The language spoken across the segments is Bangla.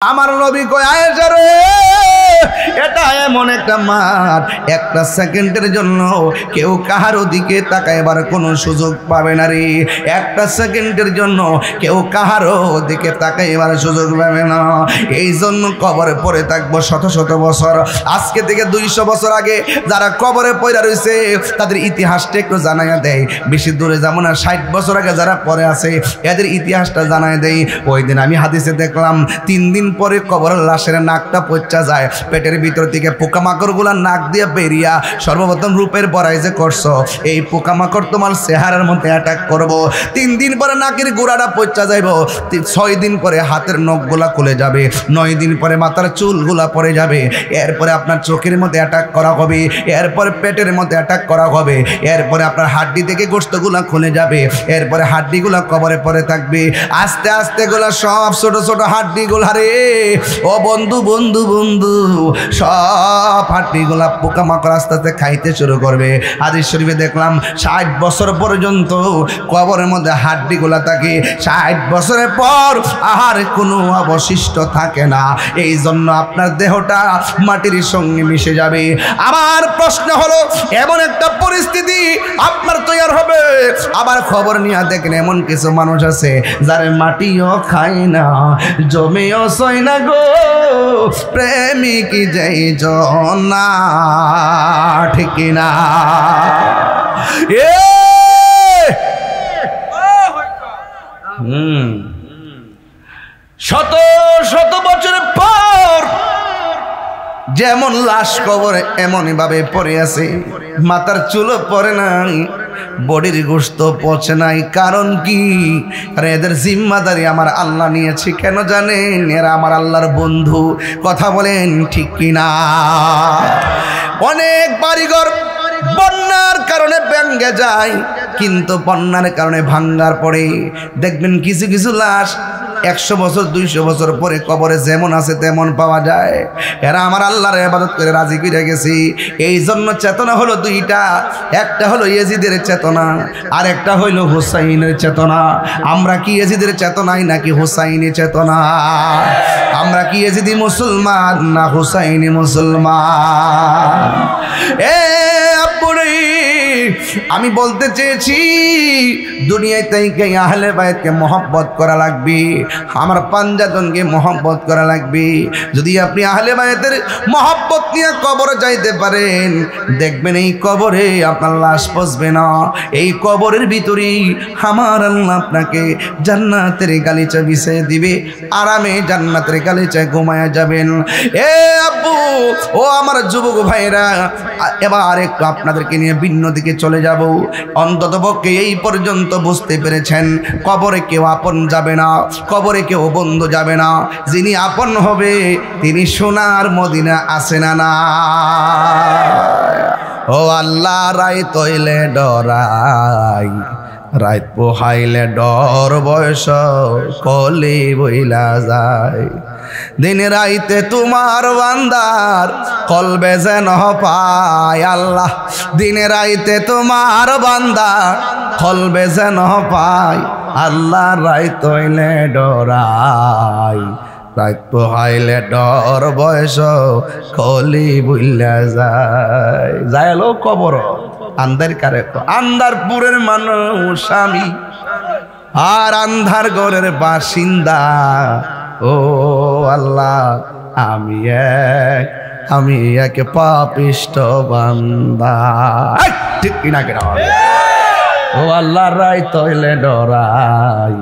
আমার নবী কয় আয়েশা রে, এটা এমন একটা মাঠ, একটা সেকেন্ডের জন্য কেউ কাহারও দিকে তাকাইবার কোনো সুযোগ পাবে না রে। একটা সেকেন্ডের জন্য কেউ কাহারও দিকে তাকাইবার সুযোগ পাবে না। এই জন্য কবরে পড়ে থাকবো শত শত বছর। আজকে থেকে 200 বছর আগে যারা কবরে পড়ে রয়েছে তাদের ইতিহাসটা একটু জানাইয়া দেয়। বেশি দূরে যাবো না, 60 বছর আগে যারা পড়ে আছে এদের ইতিহাসটা জানাই দেয়। ওই দিন আমি হাদিসে দেখলাম 3 দিন পরে কবরের লাশের নাকটা পচা যায়, পেটের ভিতর থেকে পোকামাকড়গুলা নাক দিয়ে বেরিয়া সর্বপ্রথম রূপের বড়াই যে করছো, এই পোকামাকড় তোমার চেহারার মধ্যে অ্যাটাক করবো। 3 দিন পরে নাকের গোড়াটা পচা যাইব, 6 দিন পরে হাতের নখগুলা খুলে যাবে, 9 দিন পরে মাথার চুলগুলা পড়ে যাবে, এরপরে আপনার চোখের মধ্যে অ্যাটাক করা হবে, এরপরে পেটের মধ্যে অ্যাটাক করা হবে, এরপরে আপনার হাড্ডি থেকে গোশতগুলা খুলে যাবে, এরপরে হাড্ডিগুলা কবরে পড়ে থাকবে। আস্তে আস্তে গুলা সব ছোট ছোট হাড্ডিগুলা রে ও বন্ধু বন্ধু বন্ধু সব হাড্ডিগুলা পোকামাকড় আস্তে আস্তে খাইতে শুরু করবে। হাদিস শরীফে দেখলাম 60 বছর পর্যন্ত কবরের মধ্যে হাড্ডিগুলা থাকে, 60 বছরের পর আর কোনো অবশিষ্ট থাকে না। এই জন্য আপনার দেহটা মাটির সঙ্গে মিশে যাবে। আমার প্রশ্ন হলো, এমন একটা পরিস্থিতি আপনার তৈরি হবে, আবার খবর নিয়ে দেখেন এমন কিছু মানুষ আছে যারা মাটিও খায় না, জমেও সয় না গো, প্রেমিক যেই জনা, ঠিক না? শত শত বছরের পর যেমন লাশ কবরে এমনই ভাবে পড়ে আছে, মাথার চুলও পড়ে নাই, বডির গোশত পচে নাই। কারণ কি? আরে এদের জিম্মাদারি আমার আল্লাহ নিয়েছে। কেন জানেন? এরা আমার আল্লাহর বন্ধু। কথা বলেন ঠিক কিনা? অনেক বাড়িঘর বন্যার কারণে ভেঙে যায়, কিন্তু বন্যার কারণে ভাঙ্গার পরে দেখবেন কিছু কিছু লাশ 100 বছর 200 বছর পরে কবরে যেমন আছে তেমন পাওয়া যায়। এরা আমার আল্লাহর ইবাদত করে রাজি করে গেছে। এই জন্য চেতনা হলো 2টা, একটা হলো ইয়াজিদের চেতনা, আর একটা হইল হুসাইনের চেতনা। আমরা কি ইয়াজিদের চেতনাই নাকি হুসাইনি চেতনা? আমরা কি ইয়াজিদি মুসলমান না হুসাইনি মুসলমান? আমি বলতে চেয়েছি দুনিয়ায় থেকে আহলে বাইতকে মহব্বত করা লাগবে, আমার পাঞ্জাতনকে মহব্বত করা লাগবে। যদি আপনি আহলে বাইতের মহব্বত নিয়ে কবরে যাইতে পারেন, দেখবেন এই কবরে আপনার লাশ পচবে না। এই কবরের ভিতরেই আমার আল্লাহ আপনাকে জান্নাতের গালিচা বিছিয়ে দিবে, আরামে জান্নাতের গালিচায় ঘুমায়া যাবেন। এ আব্বু, ও আমার যুবক ভাইরা, এবার একটু আপনাদেরকে নিয়ে ভিন্ন দিকে চলে যাব। অন্তত পক্ষে এই পর্যন্ত বুঝতে পেরেছেন কবরে কেউ আপন যাবে না, কবরে কেউ বন্ধু যাবে না। যিনি আপন হবে তিনি সোনার মদিনা আছে না না? ও আল্লাহ, রাই তৈলে ডরাই, রাত পোহাইলে ডর বয়স কলি বইলা যায়। দিন রাইতে তোমার বান্দার কলবে যেন পায় আল্লাহ, দিনে রাইতে তোমার বান্দার কলবে যেন পায় আল্লাহ। রাত হইলে ডরাই, রাত পোহাইলে ডর বয়স কলি বইলা যায়। যাইলো কবর আন্দার কারে, আন্দারপুরের মানুষ আমি আর আন্ধার ঘরের বাসিন্দা। ও আল্লাহ, আমি এক পাপিষ্ট বান্দা। ঠিক কিনা কেন? ও আল্লাহ, রাত হইলে ডরাই,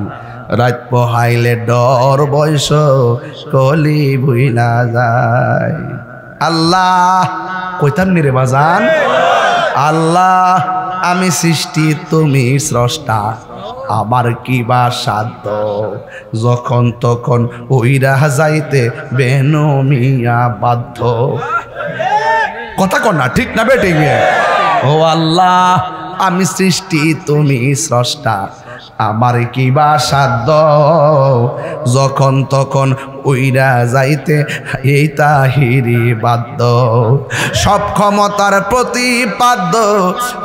রাত পোহাইলে ডর বয়স কলি ভুইলা যায়। আল্লাহ কইতাম নি রে বাজান? আল্লাহ আমি সৃষ্টি, তুমি স্রষ্টা, আমার কি বা সাধ্য, যখন তখন ওইরা যাইতে বেনমিয়া বাধ্য। কথা কর না, ঠিক না বেটে? ও আল্লাহ আমি সৃষ্টি, তুমি স্রষ্টা, আমার কি বা সাধ্য, যখন তখন উইরা যাইতে এই তাহিরি বাদ্য সব ক্ষমতার প্রতিপাদ্য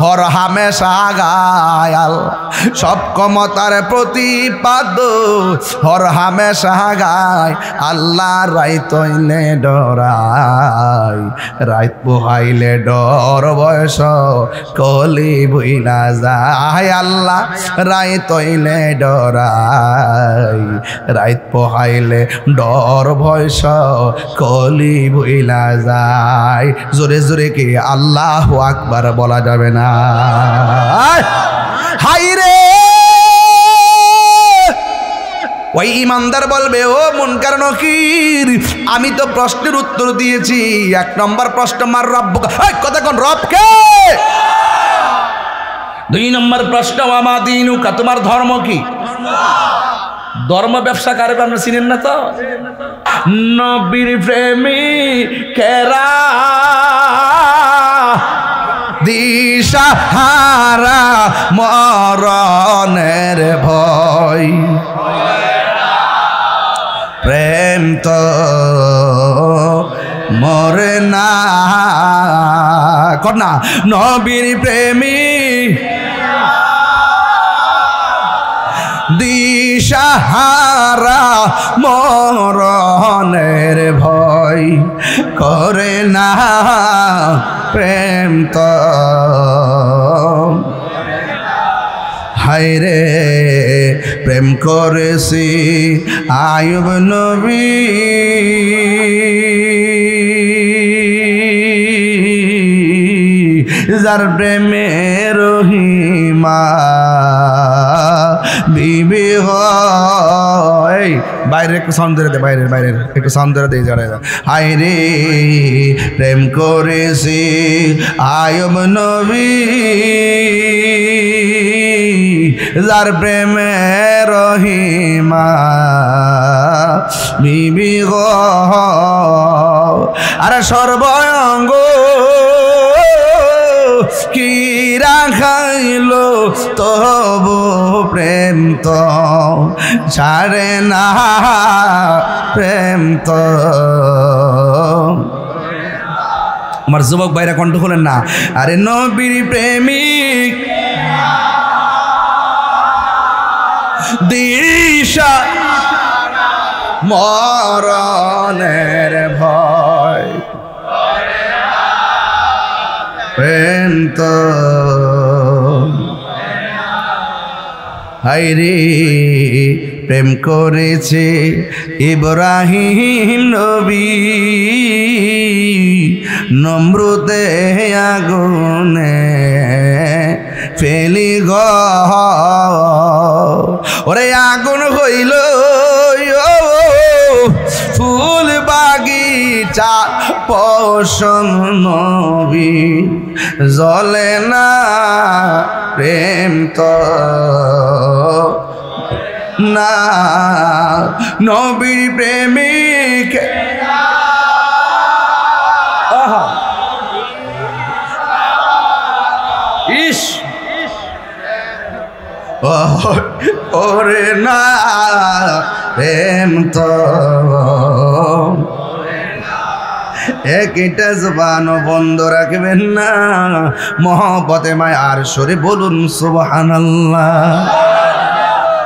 হর হামেশা গায় আল্লাহ সব ক্ষমতার প্রতিপাদ্য হর হামেশা গায় আল্লাহ রাইত হইলে ডরাই রাইত পোহাইলে ডর বয়স কলি বইলা যায় আল্লাহ রাইত হইলে ডরাই রাইত পোহাইলে ডর বয়স কলি বইলা যায় জোরে জোরে কি আল্লাহু আকবার বলা যাবে না হাই রে ওই ইমানদার বলবে ও মুনকার নকির আমি তো প্রশ্নের উত্তর দিয়েছি এক নম্বর প্রশ্ন মার রব্বুকা কথা কোন রব কে দুই নম্বর প্রশ্ন ওয়ামা দীনুকা তোমার ধর্ম কি ধর্ম ব্যবসা কারে আপনি চিনেন না তো নবীর প্রেমিকেরা দিশাহারা মরণের ভয় প্রেম তো মরে না কন্যা নবীর প্রেমিক দিশাহারা মরণের ভয় করে না প্রেম তো হায়রে প্রেম করেছি আয়ুব নবী যার প্রেমে রহিমা বিবি হয় বাইরে একটু সাউন্ড ধরে দে বাইরের একটু সাউন্ড ধরে দিয়ে যারা হায় রে প্রেম করেছি আয়ুব নবী যার প্রেমে রহিমা বিবি গো আরে সর্বঙ্গ কি রাখাইল তবু প্রেম তো ছাড়ে না প্রেম তো আমার যুবক ভাইরা কণ্ঠ খোলেন না আরে নবীর প্রেমিক দিশা মরণের ভয় প্রেম তো হায়রে প্রেম করেছে ইব্রাহিম নবী নমরুদে আগুনে ফেলি গ ওরে আগুন হইল ফুল বাগিচা পশম নবী জ্বলে না প্রেম তো না নবীর প্রেমিক ইস ওরে না প্রেম তো একটা জবান বন্ধ রাখবেন না মহব্বতে মায়ার সুরে বলুন সুবহানাল্লাহ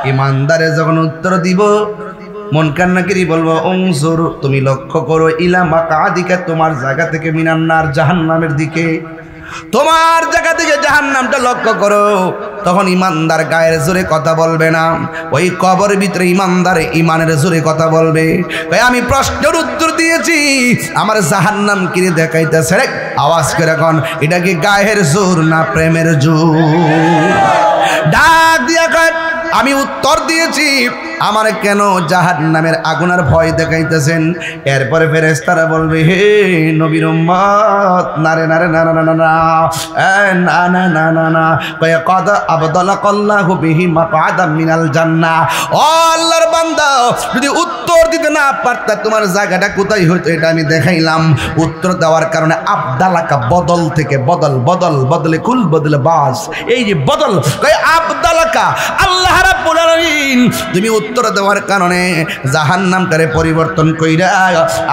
ইমানদারে যখন উত্তর দিব মন কান্নাকিরি বলবো অংসুর তুমি লক্ষ্য করো ইলা মাকাদিকা তোমার জায়গা থেকে মিনান্নার জাহান্নামের দিকে তোমার জায়গা থেকে জাহান্নামটা লক্ষ্য করো তখন ইমানদার গায়ের জোরে কথা বলবে না ওই কবরের ভিতরে ইমানদার ইমানের জোরে কথা বলবে আমি প্রশ্নের উত্তর দিয়েছি আমার জাহান্নাম কিরে দেখাইতেছে রে আওয়াজ করে এখন এটা কি গায়ের জোর না প্রেমের জোর ডাক দিয়া কয় আমি উত্তর দিয়েছি আমার কেন জাহান্নামের আগুনের ভয় দেখাইতেছেন এরপরে ফেরেশতারা বলবে হে নবীর উম্মত নারে নারে না না না না না না না না না কয় কদ আবদালাকাল্লাহু বিহি মাকআদাম মিনাল জান্নাহ ও আল্লাহর বান্দা যদি উত্তর দিতে না পারতা তোমার জায়গাটা কোথায় হইতো এটা আমি দেখাইলাম উত্তর দেওয়ার কারণে আবদালাকা বদল থেকে বদল বদল বদলে কুল বদলে বাস এই যে বদল কয় আবদালাকা আল্লাহ রাব্বুল আলামিন তুমি উত্তর দেওয়ার কারণে জাহান্নামটারে পরিবর্তন কইরা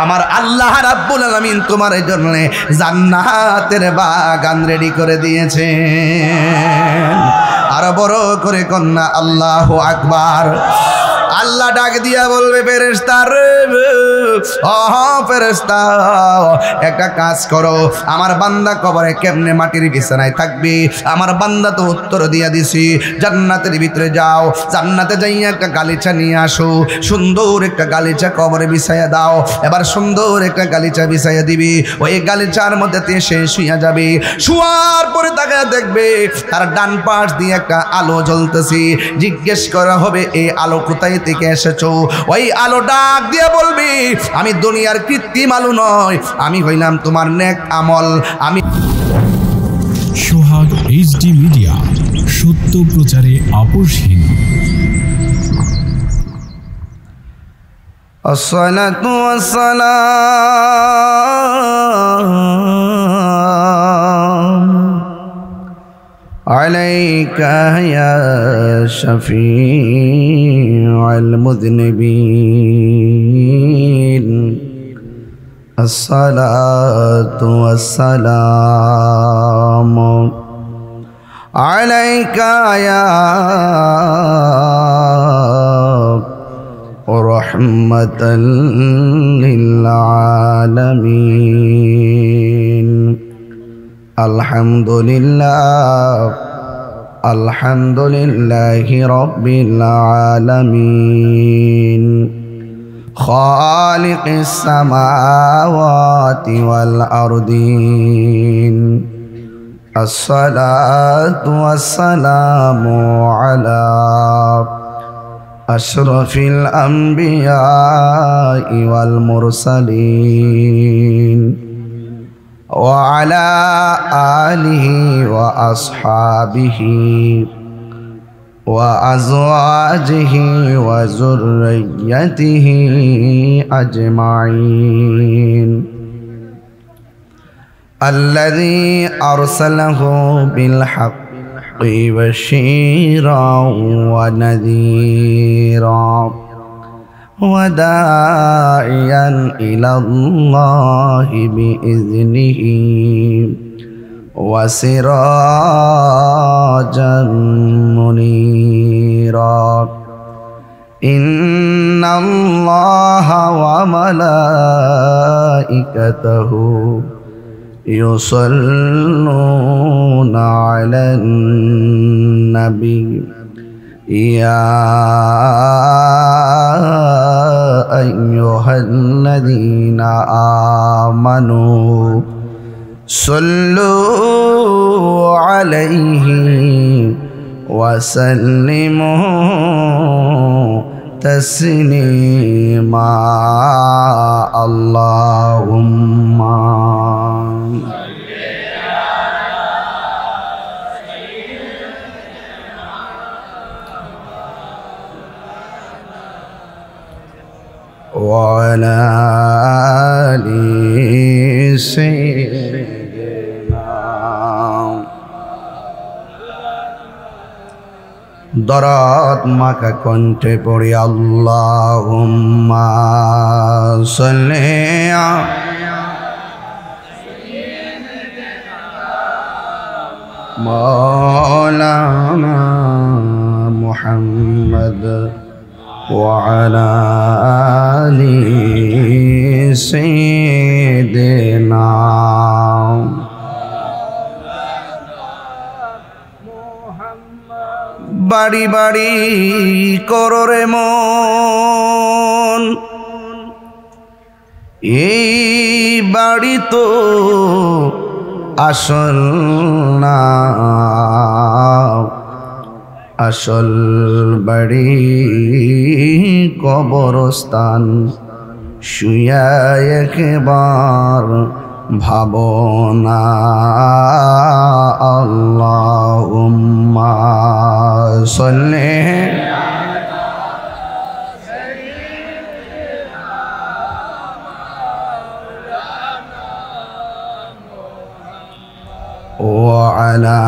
আমার আল্লাহ রাব্বুল আলামিন তোমার জন্য জান্নাতের বাগান রেডি করে দিয়েছে। আর বড় করে কন্যা আল্লাহু আকবার। আল্লাহ ডাক দিয়া বলবে ফেরেশতা রে, ফেরেশতা একটা কাজ করো, আমার বান্দা কবরে কেমনে মাটির বিছানায় থাকবে? আমার বান্দা তো উত্তর দিয়া দিছি, জান্নাতের ভিতরে যাও, জান্নাতে যাইয়া একটা গালিচা নিয়ে আসো, সুন্দর একটা গালিচা কবরে বিছাইয়া দাও। এবার সুন্দর একটা গালিচা বিছাইয়া দিবি, ওই গালিচার মধ্যে সে শুইয়া যাবে। শুয়ার পরে তাকে দেখবে তার ডান পাশ দিয়ে একটা আলো জ্বলতেছে। জিজ্ঞেস করা হবে এই আলো কোথায় থেকে এসেছো? ওই আলো ডাক দিয়ে বলবি আমি দুনিয়ার কৃত্রিম আলো নয়, আমি হইলাম তোমার নেক আমল। আমি সোহাগ এইচডি মিডিয়া, সত্য প্রচারে আপোষহীন। আসসালাতু ওয়াসসালাম আলাইকা ইয়া শাফিউল মুযনিবিন। আসসালাতু ওয়াসসালামু আলাইকা ইয়া রাহমাতাল লিল আলামিন। আলহামদুলিল্লাহ, আলহামদুলিল্লাহি রাব্বিল আলামিন। খালিকিস সামাওয়াতি ওয়াল আরদিন। আসসালাতু ওয়াসসালামু আলা আশরাফিল আমবিয়াই ওয়াল মুরসালিন ওয়া আলা আলিহি ওয়া আসহাবিহি ওয়া আজওয়াজিহি ওয়া যুররিয়্যাতিহি আজমাইন। আল্লাযী আরসালাহু বিল হাক্কি বাশীরাও ওয়া নাযীরাও ওয়া দাঈয়ান ইলাল্লাহি বিইযনিহি ওয়া সিরাজান মুনীরা। ইন্নাল্লাহা ওয়া মালাইকাতাহু ইউসাল্লুনা আলান নাবী ইয়া আইয়ুহাল্লাযীনা আমানু সাল্লু আলাইহি ওয়া সাল্লিমু তাসলিমা। আল্লাহুম্মা ওয়া আলা আলি সাইয়্যিদিনা। দরদ মাখা কণ্ঠে পড়ি আল্লাহুম্মা সাল্লি মাওলানা মুহাম্মদ ওয়া আলা আলি সাইয়্যিদিনা। বাড়ি বাড়ি কররে মন, এই বাড়ি তো আসল না, আসল বাড়ি কবরস্থান। শুয়া একবার ভাবনা আল্লাহুম্মা সাল্লি ওয়া আলা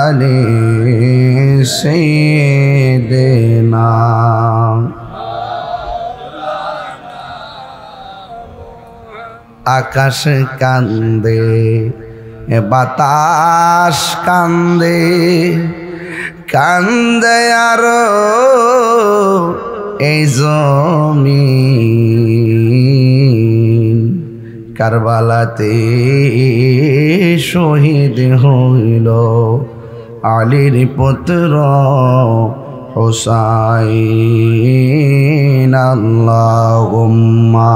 আলি সাইয়্যিদিনা। আকাশ কান্দে, বাতাস কান্দে, কান্দে আরো এই জমিন। কারবালাতে শহীদ হইল আলীর পুত্র হুসাইন। আল্লাহুম্মা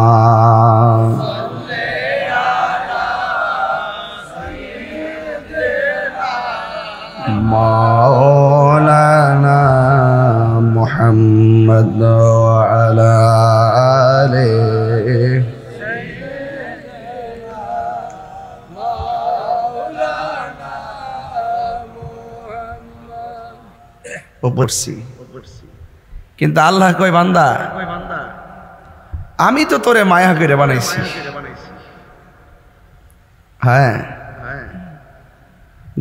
মাওলানা মুহাম্মদ ওয়া আলা আলিহি পড়ছি। কিন্তু আল্লাহ কয় বান্দা আমি তো তোরে মায়া করে বানাইছি। হ্যাঁ,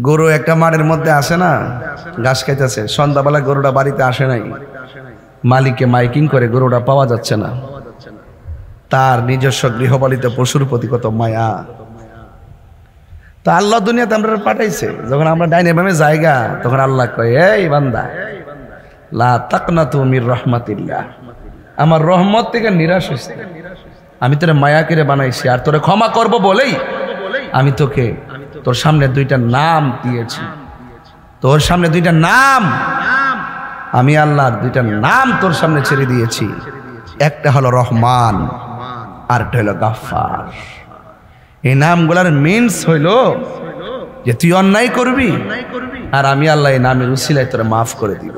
গরু একটা মাঠের মধ্যে আসে না, ঘাস খাইতেছে, সন্ধ্যাবেলা গরুটা বাড়িতে আসে নাই, মালিককে মাইকিং করে গরুটা পাওয়া যাচ্ছে না। তার নিজস্ব গৃহপালিত পশুর প্রতি কত মায়া। তা আল্লাহ দুনিয়াতে আমরা পাঠাইছে, যখন আমরা ডাইনে বামে জায়গা, তখন আল্লাহ কয় এই বান্দা লা তাকনাতু মির রাহমাতিল্লাহ, আমার রহমত থেকে নিরাশ হইছে। আমি তোরে মায়া করে বানাইছি, আর তোরে ক্ষমা করব বলেই আমি তোকে তোর সামনে দুইটা নাম দিয়েছি। তোর সামনে দুইটা নাম, আমি আল্লাহর দুইটা নাম তোর সামনে ছেড়ে দিয়েছি। একটা হলো রহমান, আর একটা হলো গাফফার। এই নামগুলার মিনস হইল যে তুই অন্যায় করবি, আর আমি আল্লাহ এই নামের উসিলায় তোরা মাফ করে দিব।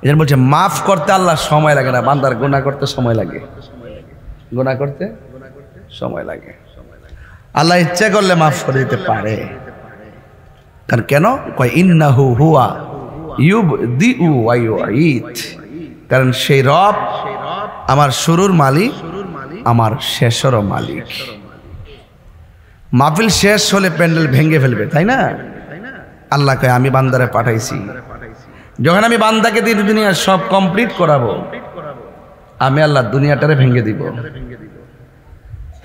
এদের বলছে মাফ করতে আল্লাহ সময় লাগে না, বান্দার গুনাহ করতে সময় লাগে। গুনাহ করতে সময় লাগে, আল্লাহ ইচ্ছা করলে মাফ করে দিতে পারে। কারণ কেন কয় ইন্নাহু হুয়া ইউবদিউ ওয়া ইউঈদ, কারণ সেই রব আমার শুরুর মালিক, আমার শেষেরও মালিক। মাহফিল শেষ হলে প্যান্ডেল ভেঙে ফেলবে, তাই না? আল্লাহ কয় আমি বান্দারে পাঠাইছি, যখন আমি বান্দাকে দিয়ে দুনিয়া সব কমপ্লিট করাবো, আমি আল্লাহ দুনিয়াটারে ভেঙে দিব।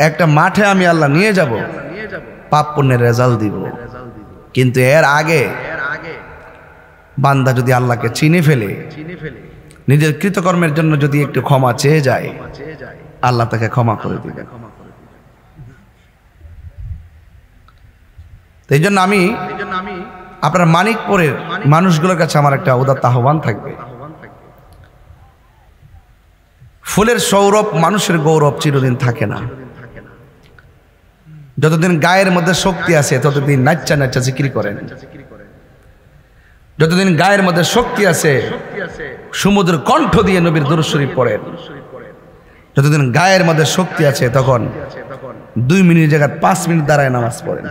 একটা মাঠে আমি আল্লাহ নিয়ে যাব, পাপ পুণ্যের রেজাল্ট দিব। কিন্তু এর আগে বান্দা যদি আল্লাহকে চিনে ফেলে, নিজের কৃতকর্মের জন্য যদি একটু ক্ষমা চেয়ে যায়, আল্লাহ তাকে ক্ষমা করে দিবেন। এই জন্য আমি আপনার মানিকপুরের মানুষগুলোর কাছে আমার একটা উদাত্ত আহ্বান থাকবে। ফুলের সৌরভ মানুষের গৌরব চিরদিন থাকে না। যতদিন গায়ের মধ্যে শক্তি আছে ততদিন নাচ্চা নাচ্চা জিকির করেন। যতদিন গায়ের মধ্যে শক্তি আছে সমুদ্র কণ্ঠ দিয়ে নবীর দুরূদ শরীফ পড়েন। যতদিন গায়ের মধ্যে শক্তি আছে তখন 2 মিনিট জায়গায় 5 মিনিট দাঁড়ায় নামাজ পড়েন,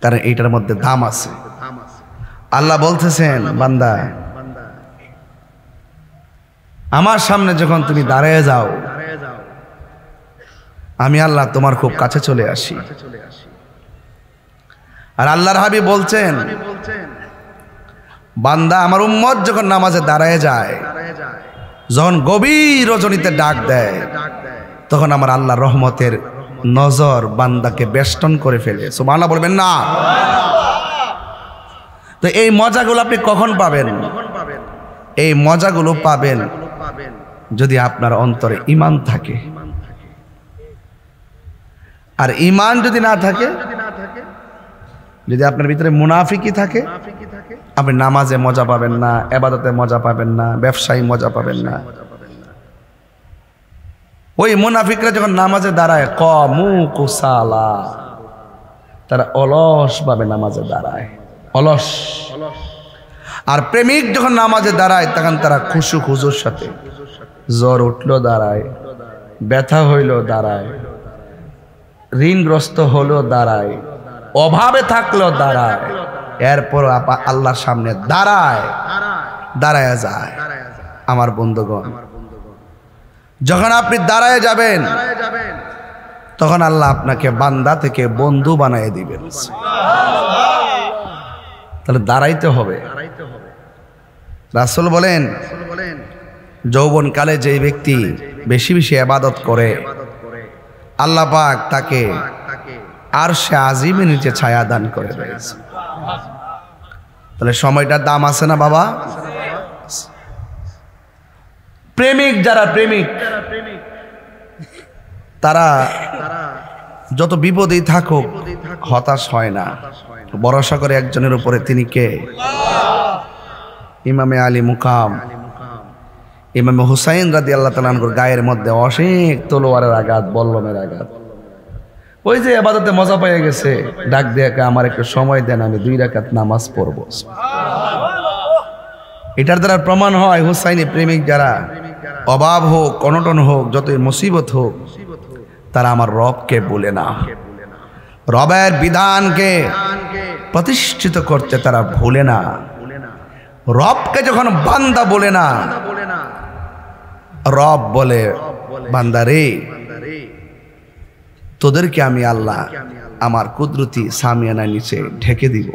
কারণ এইটার মধ্যে দাম আছে। আল্লাহ বলতেছেন বান্দা আমার সামনে যখন তুমি দাঁড়িয়ে যাও, আমি আল্লাহ তোমার খুব কাছে চলে আসি। আর আল্লাহর হাবিব বলছেন বান্দা আমার উম্মত যখন নামাজে দাঁড়ায় যায়, যখন গভীর রজনীতে ডাক দেয়, তখন আমার আল্লাহর রহমতের নজর বান্দাকে বেষ্টন করে ফেলে। সুবহানাল্লাহ বলবেন না? তো এই মজাগুলো আপনি কখন পাবেন? এই মজাগুলো পাবেন যদি আপনার অন্তরে ঈমান থাকে। আর ঈমান যদি না থাকে, যদি আপনার ভিতরে মুনাফিকি থাকে, আপনি নামাজে মজা পাবেন না, ইবাদতে মজা পাবেন না, ব্যবসায় মজা পাবেন না। ওই মুনাফিকরা যখন নামাজে দাঁড়ায় কমু কুসালা, তারা অলস ভাবে নামাজে দাঁড়ায়, অলস। আর প্রেমিক যখন নামাজে দাঁড়ায় তখন তারা খুশু খুজুর সাথে, জ্বর উঠলো দাঁড়ায়, ব্যথা হইল দাঁড়ায়, ঋণগ্রস্ত হলো দাঁড়ায়, অভাবে থাকলো দাঁড়ায়, এরপর আল্লাহর সামনে দাঁড়ায় যায়। আমার বন্ধুগণ, যখন আপনি দাঁড়ায় যাবেন তখন আল্লাহ আপনাকে বান্দা থেকে বন্ধু বানিয়ে দিবেন। তাহলে দাঁড়াইতে হবে। রাসূল বলেন যৌবন কালে যে ব্যক্তি বেশি বেশি ইবাদত করে আল্লাহ পাক তাকে আরশে আজিমের নিচে ছায়া দান করে দিয়েছে। তাহলে সময়টার দাম আছে না বাবা? প্রেমিক যারা প্রেমিক তারা যত বিপদেই থাকুক হতাশ হয় না, ভরসা করে একজনের উপরে। তিনি কে? ইমামে আলী মুকাম ইমামে হুসাইন রাদিয়াল্লাহু তাআলা আনহুর গায়ের মধ্যে অনেক তলোয়ারের আঘাত, বল্লমের আঘাত। ওই যে ইবাদতে মজা পেয়ে গেছে, ডাক দিয়ে আমার একটু সময় দেন, আমি 2 রাকাত নামাজ পড়ব। এটার দ্বারা প্রমাণ হয় হুসাইনি প্রেমিক যারা, অভাব হোক, অনটন হোক, যতই মুসিবত হোক, তারা আমার রবকে বলে না। রবের বিধানকে প্রতিষ্ঠিত করতে তারা ভুলে না। রবকে যখন বান্দা বলে না, রব বলে বান্দা রে, তোদেরকে আমি আল্লাহ আমার কুদরতি সামিয়ানা নিচে ঢেকে দিব।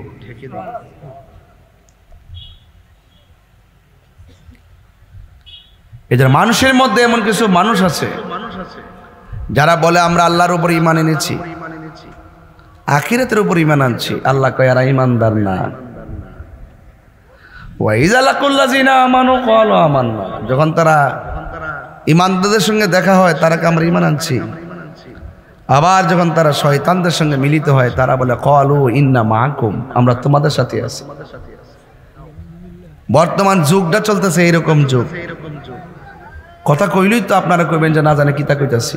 এদের মানুষের মধ্যে এমন কিছু মানুষ আছে যারা বলে আমরা আল্লাহর উপর ঈমান এনেছি, আখিরাতের উপর ঈমান আনছি। আল্লাহ কয় এরা ঈমানদার না। ওয়াইযা লাকুল্লাযিনা আমানু ক্বালু আমান্না, যখন তারা ঈমানদারদের সঙ্গে দেখা হয় তারা আমরা ঈমান আনছি। আবার যখন তারা শয়তানদের সঙ্গে মিলিত হয় তারা বলে ক্বালু ইন্না মাআকুম, আমরা তোমাদের সাথে আছি। বর্তমান যুগটা চলতেছে এরকম যুগ। কথা কইলেই তো আপনারা কইবেন যে না জানে কিতা কইতাছি।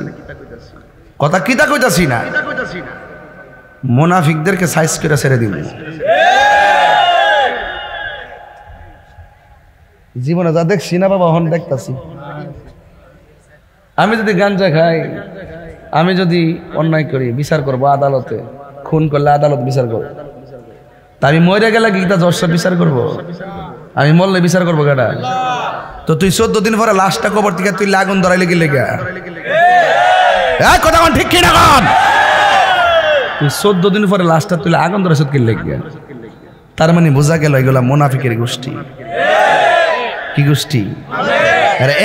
কথা কিতা কইতাছি না, মুনাফিকদেরকে সাইজ করে ছেড়ে দিন। জীবনে যা দেখছি না বাবা, হন দেখতাছি। আমি যদি গাঞ্জা খাই, আমি যদি অন্যায় করি, বিচার করবো আদালতে। খুন করলে আদালত বিচার করবো। তা আমি মরে গেলে কি তা জজ বিচার করবো? আমি মরলে বিচার করবো কেটা? তো তুই 14 দিন পরে লাশটা কবর থেকে তুই আগুন ধরাইলে কি লেগে? কথা ঠিক কিনা কন? তুই 14 দিন পরে লাশটা তুই আগুন ধরাইছ কি লেগে? তার মানে বোঝা গেল এগুলা মুনাফিকের গোষ্ঠী। কি গোষ্ঠী?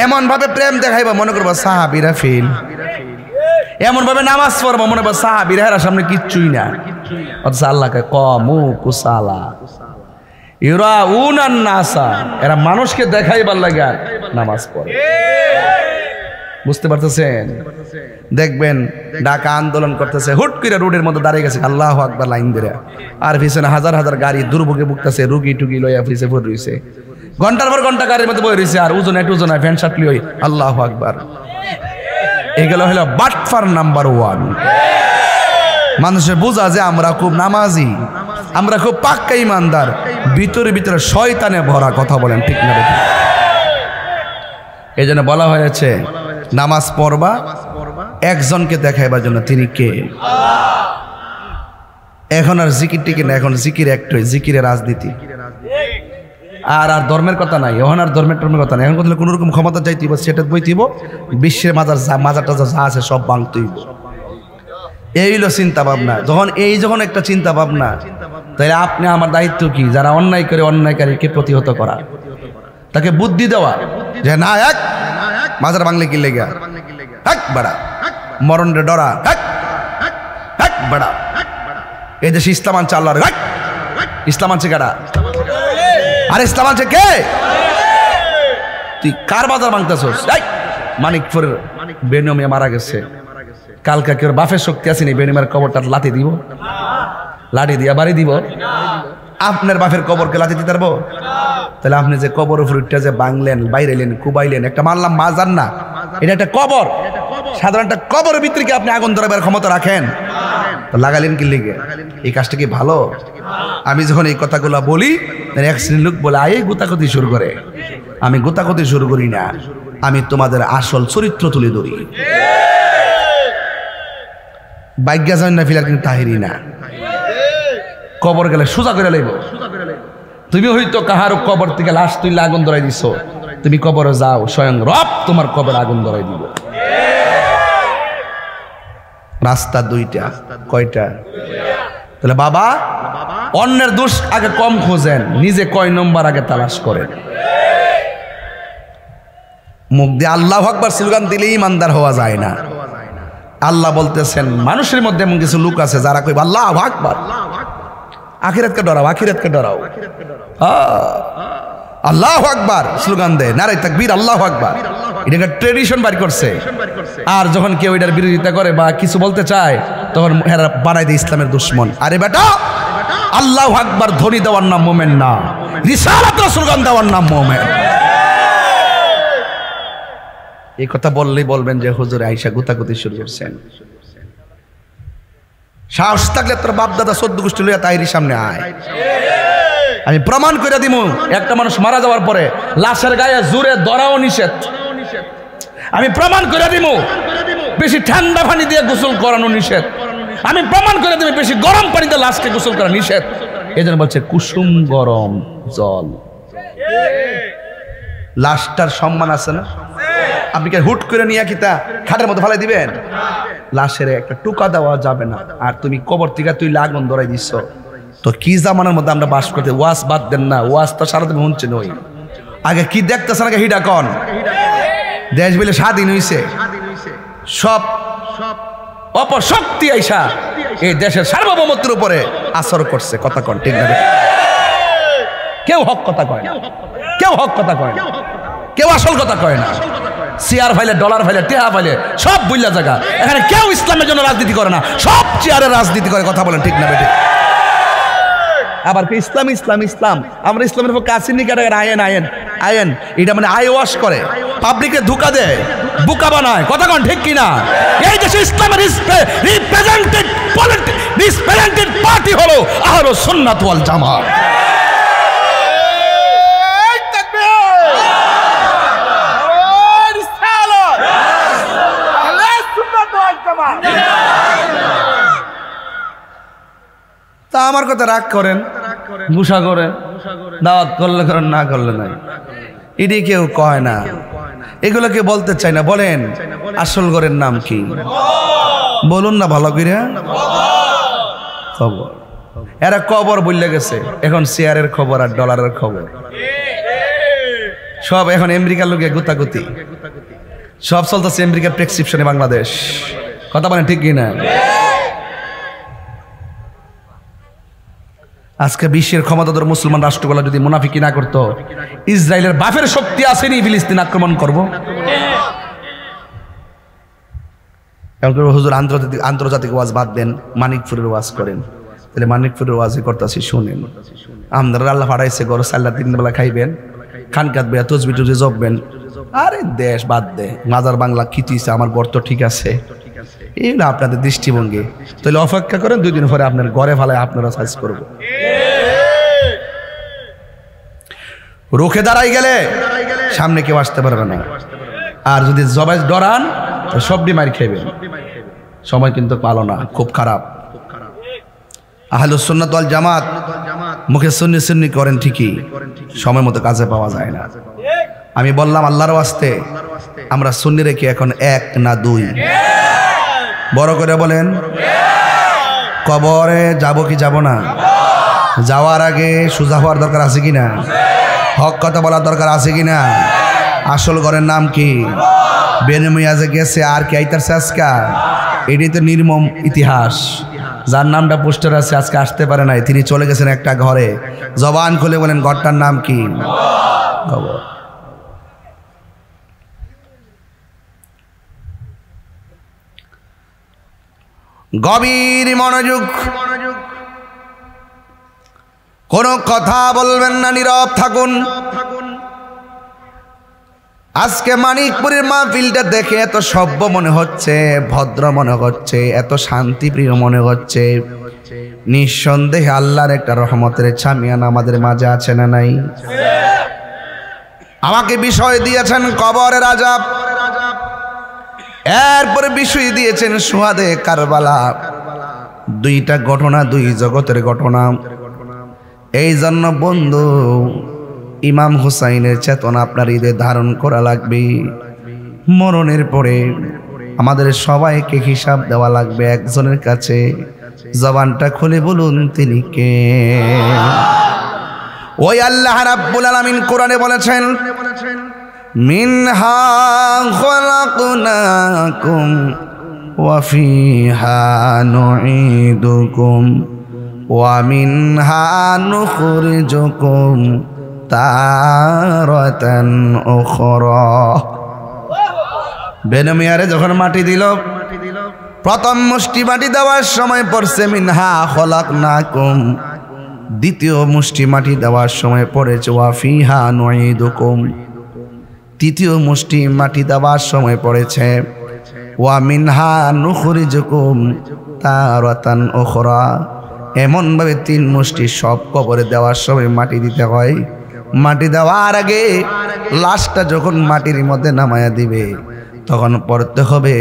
এমন ভাবে প্রেম দেখাইবা মনে করবা সাহাবীরা ফেল, এমন ভাবে নামাজ পড়বা মনে করবা সাহাবীরা এর সামনে কিচ্ছুই না। অথচ আল্লাহ কয় কমু কুসালা ইউরাউনান নাসা, এরা মানুষকে দেখাইবার লাগা নামাজ পড়ে। বুঝতে পারতেছেন? দেখবেন ঢাকা আন্দোলন করতেছে, হুট করে রোডের মধ্যে দাঁড়িয়ে গেছে আল্লাহু আকবার লাইন ধরে, আর পিছনে হাজার হাজার গাড়ি দুর্ভোগে ভুগতেছে, রুগী টুগি লইয়া পিছে পড়ে রইছে। ঘন্টার পর ঘন্টা গাড়ির মধ্যে বই রইছে, আর ওজন একটু ওজন ফ্যান শার্ট লই আল্লাহু আকবার। এগুলো হলো বাটফার নাম্বার 1। মানুষের বোঝা যে আমরা খুব নামাজি, আমরা খুব পাক্কা ইমানদার, ভিতরে ভিতরে শয়তানে ভরা। কথা বলেন ঠিক না? এই জন্য বলা হয়েছে নামাজ পড়বা একজনকে দেখাইবার জন্য। তিনি কে? এখন আর জিকির টিকে না, এখন জিকির একটাই, জিকিরের রাজনীতি। আর আর ধর্মের কথা নাই, এখন আর ধর্মের কথা নাই। এখন কথা কোন রকম ক্ষমতা চাইতেইব, সেটা বইতেইব, বিশ্বের মাজারটা যা আছে সব ভাঙতেইব। এই হলো চিন্তা ভাবনা। যখন একটা চিন্তা ভাবনা, তাহলে আপনি আমার দায়িত্ব কি? যারা অন্যায় করে অন্যায়কারীকে প্রতিহত করা, তাকে বুদ্ধি দেওয়া যে না এক মাজার বাংলা কি লেগে এক বাড়া মরণ রে ডরা এক বাড়া। এই দেশে ইসলাম আনছে আল্লাহর, ইসলাম আনছে কারা? আর ইসলাম আনছে কে? তুই কার বাজার ভাঙতেছস? মানিকপুরের বেনিয়মিয়া মারা গেছে, কালকে কেউ বাফের শক্তি আসেনি, বেনিমার কবরটা লাঠি দিব, লাঠি দিয়া বাড়ি দিব। আপনার বাফের কবরকে লাঠি দিতে পারবো? তাহলে আপনি যে কবর উপর উঠতে যে বাংলেন, বাইরেলেন, কুবাইলেন, একটা মানলাম মাজার না, এটা একটা কবর। সাধারণ একটা কবরের ভিতরে কি আপনি আগুন ধরাবার ক্ষমতা রাখেন? তো লাগালেন কি লিগে? এই কাজটা কি ভালো? আমি যখন এই কথাগুলো বলি, এক শ্রেণীর লোক বলে আয় গোতাগতি শুরু করে। আমি গোতাগতি শুরু করি না, আমি তোমাদের আসল চরিত্র তুলে ধরি। বাইজ্ঞা জান না ফিলার কিন্তু তাহিরি না। কবর গেলে সোজা করে লাইব। তুমি হয়তো কাহারো কবর থেকে লাশ তুইলে আগুন ধরাই দিছ, তুমি কবরে যাও, স্বয়ং রব তোমার কবর আগুন ধরাই দিব। রাস্তা দুইটা, কয়টা? তাহলে বাবা অন্যের দোষ আগে কম খোঁজেন, নিজে কয় নম্বর আগে তালাশ করেন। মুখ দিয়ে আল্লাহু আকবার স্লোগান দিলেই ইমানদার হওয়া যায় না। আল্লাহ বলতেছেন মানুষের মধ্যে এমন কিছু লোক আছে যারা কইবে আল্লাহু আকবার, আখিরাতকে ডরাও, আখিরাতকে ডরাও, আল্লাহু আকবার স্লোগান দেয়, নারে তাকবীর, আল্লাহু আকবার, এটা ট্রেডিশন বাড়ি করছে। আর যখন কেউ এটার বিরোধিতা করে বা কিছু বলতে চায় তখন এরা বানাই দেয় ইসলামের দুশ্মন। আরে বেটা, আল্লাহু আকবার ধ্বনি দেওয়ার নাম মোমেন না, রিসালাতের স্লোগান দেওয়ার নাম মোমেন। এই কথা বললেই বলবেন যে হুজুর আয়েশা গুতাগুতি শুরু করছেন। সাহস থাকলে তোর বাপ দাদা 14 গোষ্ঠী লইয়া তাইরি সামনে আয়, আমি প্রমাণ করে দিব। একটা মানুষ মারা যাওয়ার পরে লাশের গায়ে জোরে ধরাও নিষেধ, আমি প্রমাণ করে দিব। বেশি ঠান্ডা পানি দিয়ে গোসল করানো নিষেধ, আমি প্রমাণ করে দিব। বেশি গরম পানিতে লাশকে গোসল করা নিষেধ। এই জন্য বলছে কুসুম গরম জল। লাশটার সম্মান আছে না? আপনি কি হুট করে নিয়ে কিতা খাটের মধ্যে ফেলে দিবেন? লাশের একটা টুকা দেওয়া যাবে না। আর তুমি কবর থেকে তুই আগুন ধরাই দিচ্ছ, তো কি জামানার মধ্যে আমরা বাস করতে? ওয়াজ বাদ দেন না, ওয়াজ তো সারাদিন শুনছেন। ওই আগে কি দেখতেছেন, আগে হিডা কন দেশ বলে স্বাধীন হইছে, সব অপশক্তি আইসা এই দেশের সার্বভৌমত্বের উপরে আসর করছে। কথা কন ঠিক না? কেউ হক কথা কয় না, কেউ হক কথা কয় না, কেউ আসল কথা কয় না। চেয়ার ফাইলে, ডলার ফাইলে, টেহা ফাইলে সব বুইলা জায়গা। এখানে কেউ ইসলামের জন্য রাজনীতি করে না, সব চেয়ারের রাজনীতি করে। কথা বলেন ঠিক না বেঠিক? আবার কি ইসলাম ইসলাম ইসলাম, আমরা ইসলামের পক্ষে আসিনি কেন? আয়েন আয়েন আয়েন, এটা মানে আই ওয়াশ করে, পাবলিকে ধোঁকা দেয়, বোকা বানায়। কথা কন ঠিক কিনা? এই দেশে ইসলামের রিপ্রেজেন্টেড পার্টি হলো আহলুস সুন্নাত ওয়াল জামাত। তা আমার কথা রাগ করেন, গুসা করেন, দাওয়াত করলে করেন, না করলে নাই, এটি কেউ কয় না, এগুলো কেউ বলতে চায় না। বলেন আসল ঘরের নাম কি? বলুন না ভালো করে। খবর, এরা কবর বললে গেছে, এখন শেয়ারের খবর আর ডলারের খবর সব। এখন আমেরিকার লোকে গুতাগুতি সব চলতেছে আমেরিকার প্রেসক্রিপশনে বাংলাদেশ। কথা বলেন ঠিক কিনা? আজকে বিশ্বের ক্ষমতাধর মুসলমান রাষ্ট্রগুলো যদি মুনাফিকি না করতো, ইসরায়েলের বাফের শক্তি আসেনি ফিলিস্তিন আক্রমণ করবো? হুজুর আন্তর্জাতিক ওয়াজ বাদ দেন, মানিকপুরের ওয়াজ করেন। তাহলে মানিকপুরের ওয়াজই করতেছি, শুনেন। আপনারা আল্লাহ পাঠাইছে গরু সাল্লা 3 বেলা খাইবেন, খান কাটবে, তসবি টসবি জপবেন। আরে দেশ বাদ দে, মাজার বাংলা খিচিছে, আমার ঘর তো ঠিক আছে। এই না আপনাদের দৃষ্টিভঙ্গি। তাহলে অপেক্ষা করেন, 2 দিন পরে আপনার ঘরে ফালায় আপনারা সাইজ করবো। রুখে দাঁড়াই গেলে সামনে কেউ আসতে পারবে না। আর যদি জবাই ডরান তো সবডি মার খাইবেন। সময় কিন্তু ভালো না, খুব খারাপ। আহলুস সুন্নাত ওয়াল জামাত মুখে সুন্নি সুন্নি করেন ঠিকই, সময় মতো কাজে পাওয়া যায় না। আমি বললাম আল্লাহর ওয়াস্তে আমরা সুন্নি রেখে এখন 1 না 2? বড় করে বলেন। কবরে যাব কি যাব না? যাওয়ার আগে সোজা হওয়ার দরকার আছে কিনা? হক কথা বলার দরকার আছে কিনা? আসল ঘরের নাম কি? বেনমিয়াজে গেছে আর কি আইতারছে আজকা? এটি তো নির্মম ইতিহাস। যার নামটা পোস্টার আছে আজকে আসতে পারে নাই, তিনি চলে গেছেন একটা ঘরে। জবান খুলে বলেন ঘরটার নাম কি? কবর। গভীর মনোযোগ, কোনো কথা বলবেন না, নীরব থাকুন। আজকে মানিকপুরের মাহফিলটা দেখে এত সভ্য মনে হচ্ছে, ভদ্র মনে হচ্ছে, এত শান্তিপ্রিয় মনে হচ্ছে। নিঃসন্দেহে আল্লাহর একটা রহমতের ছামিয়ান আমাদের মাঝে আছে না নাই? আমাকে বিষয় দিয়েছেন কবরের আযাব, এরপরে বিষয় দিয়েছেন সুহাদে কারবালা। 2টা ঘটনা, 2 জগতের ঘটনা। এই জন্য বন্ধু, ইমাম হুসাইনের চেতনা আপনার হৃদয়ে ধারণ করা লাগবে। মরণের পরে আমাদের সবাইকে হিসাব দেওয়া লাগবে একজনের কাছে। জবানটা খুলে বলুন তিনি কে? ওই আল্লাহ রাব্বুল আলামিন কোরআনে বলেছেন, মিনহা খালাকনাকুম وفيها نعيدكم ومنها نخرجكم تارة أخرى বেনমিয়ারে যখন মাটি দিল প্রথম মুষ্টি মাটি দেওয়ার সময় পড়ছে মিনহা খলাকনাকুম দ্বিতীয় মুষ্টি মাটি দেওয়ার সময় পড়েছে ওয়া ফিহা নুঈদুকুম তৃতীয় মুষ্টি মাটি দেওয়ার সময় পড়েছে ওয়া মিনহা নুখরিজুকুম তারাতান উখরা এমন ভাবে তিন মুষ্টি সব কবরে দেওয়ার সময় মাটি দিতে হয় মাটি দেওয়ার আগে লাশটা যখন মাটির মধ্যে নামায়া দিবে তখন পড়তে হবে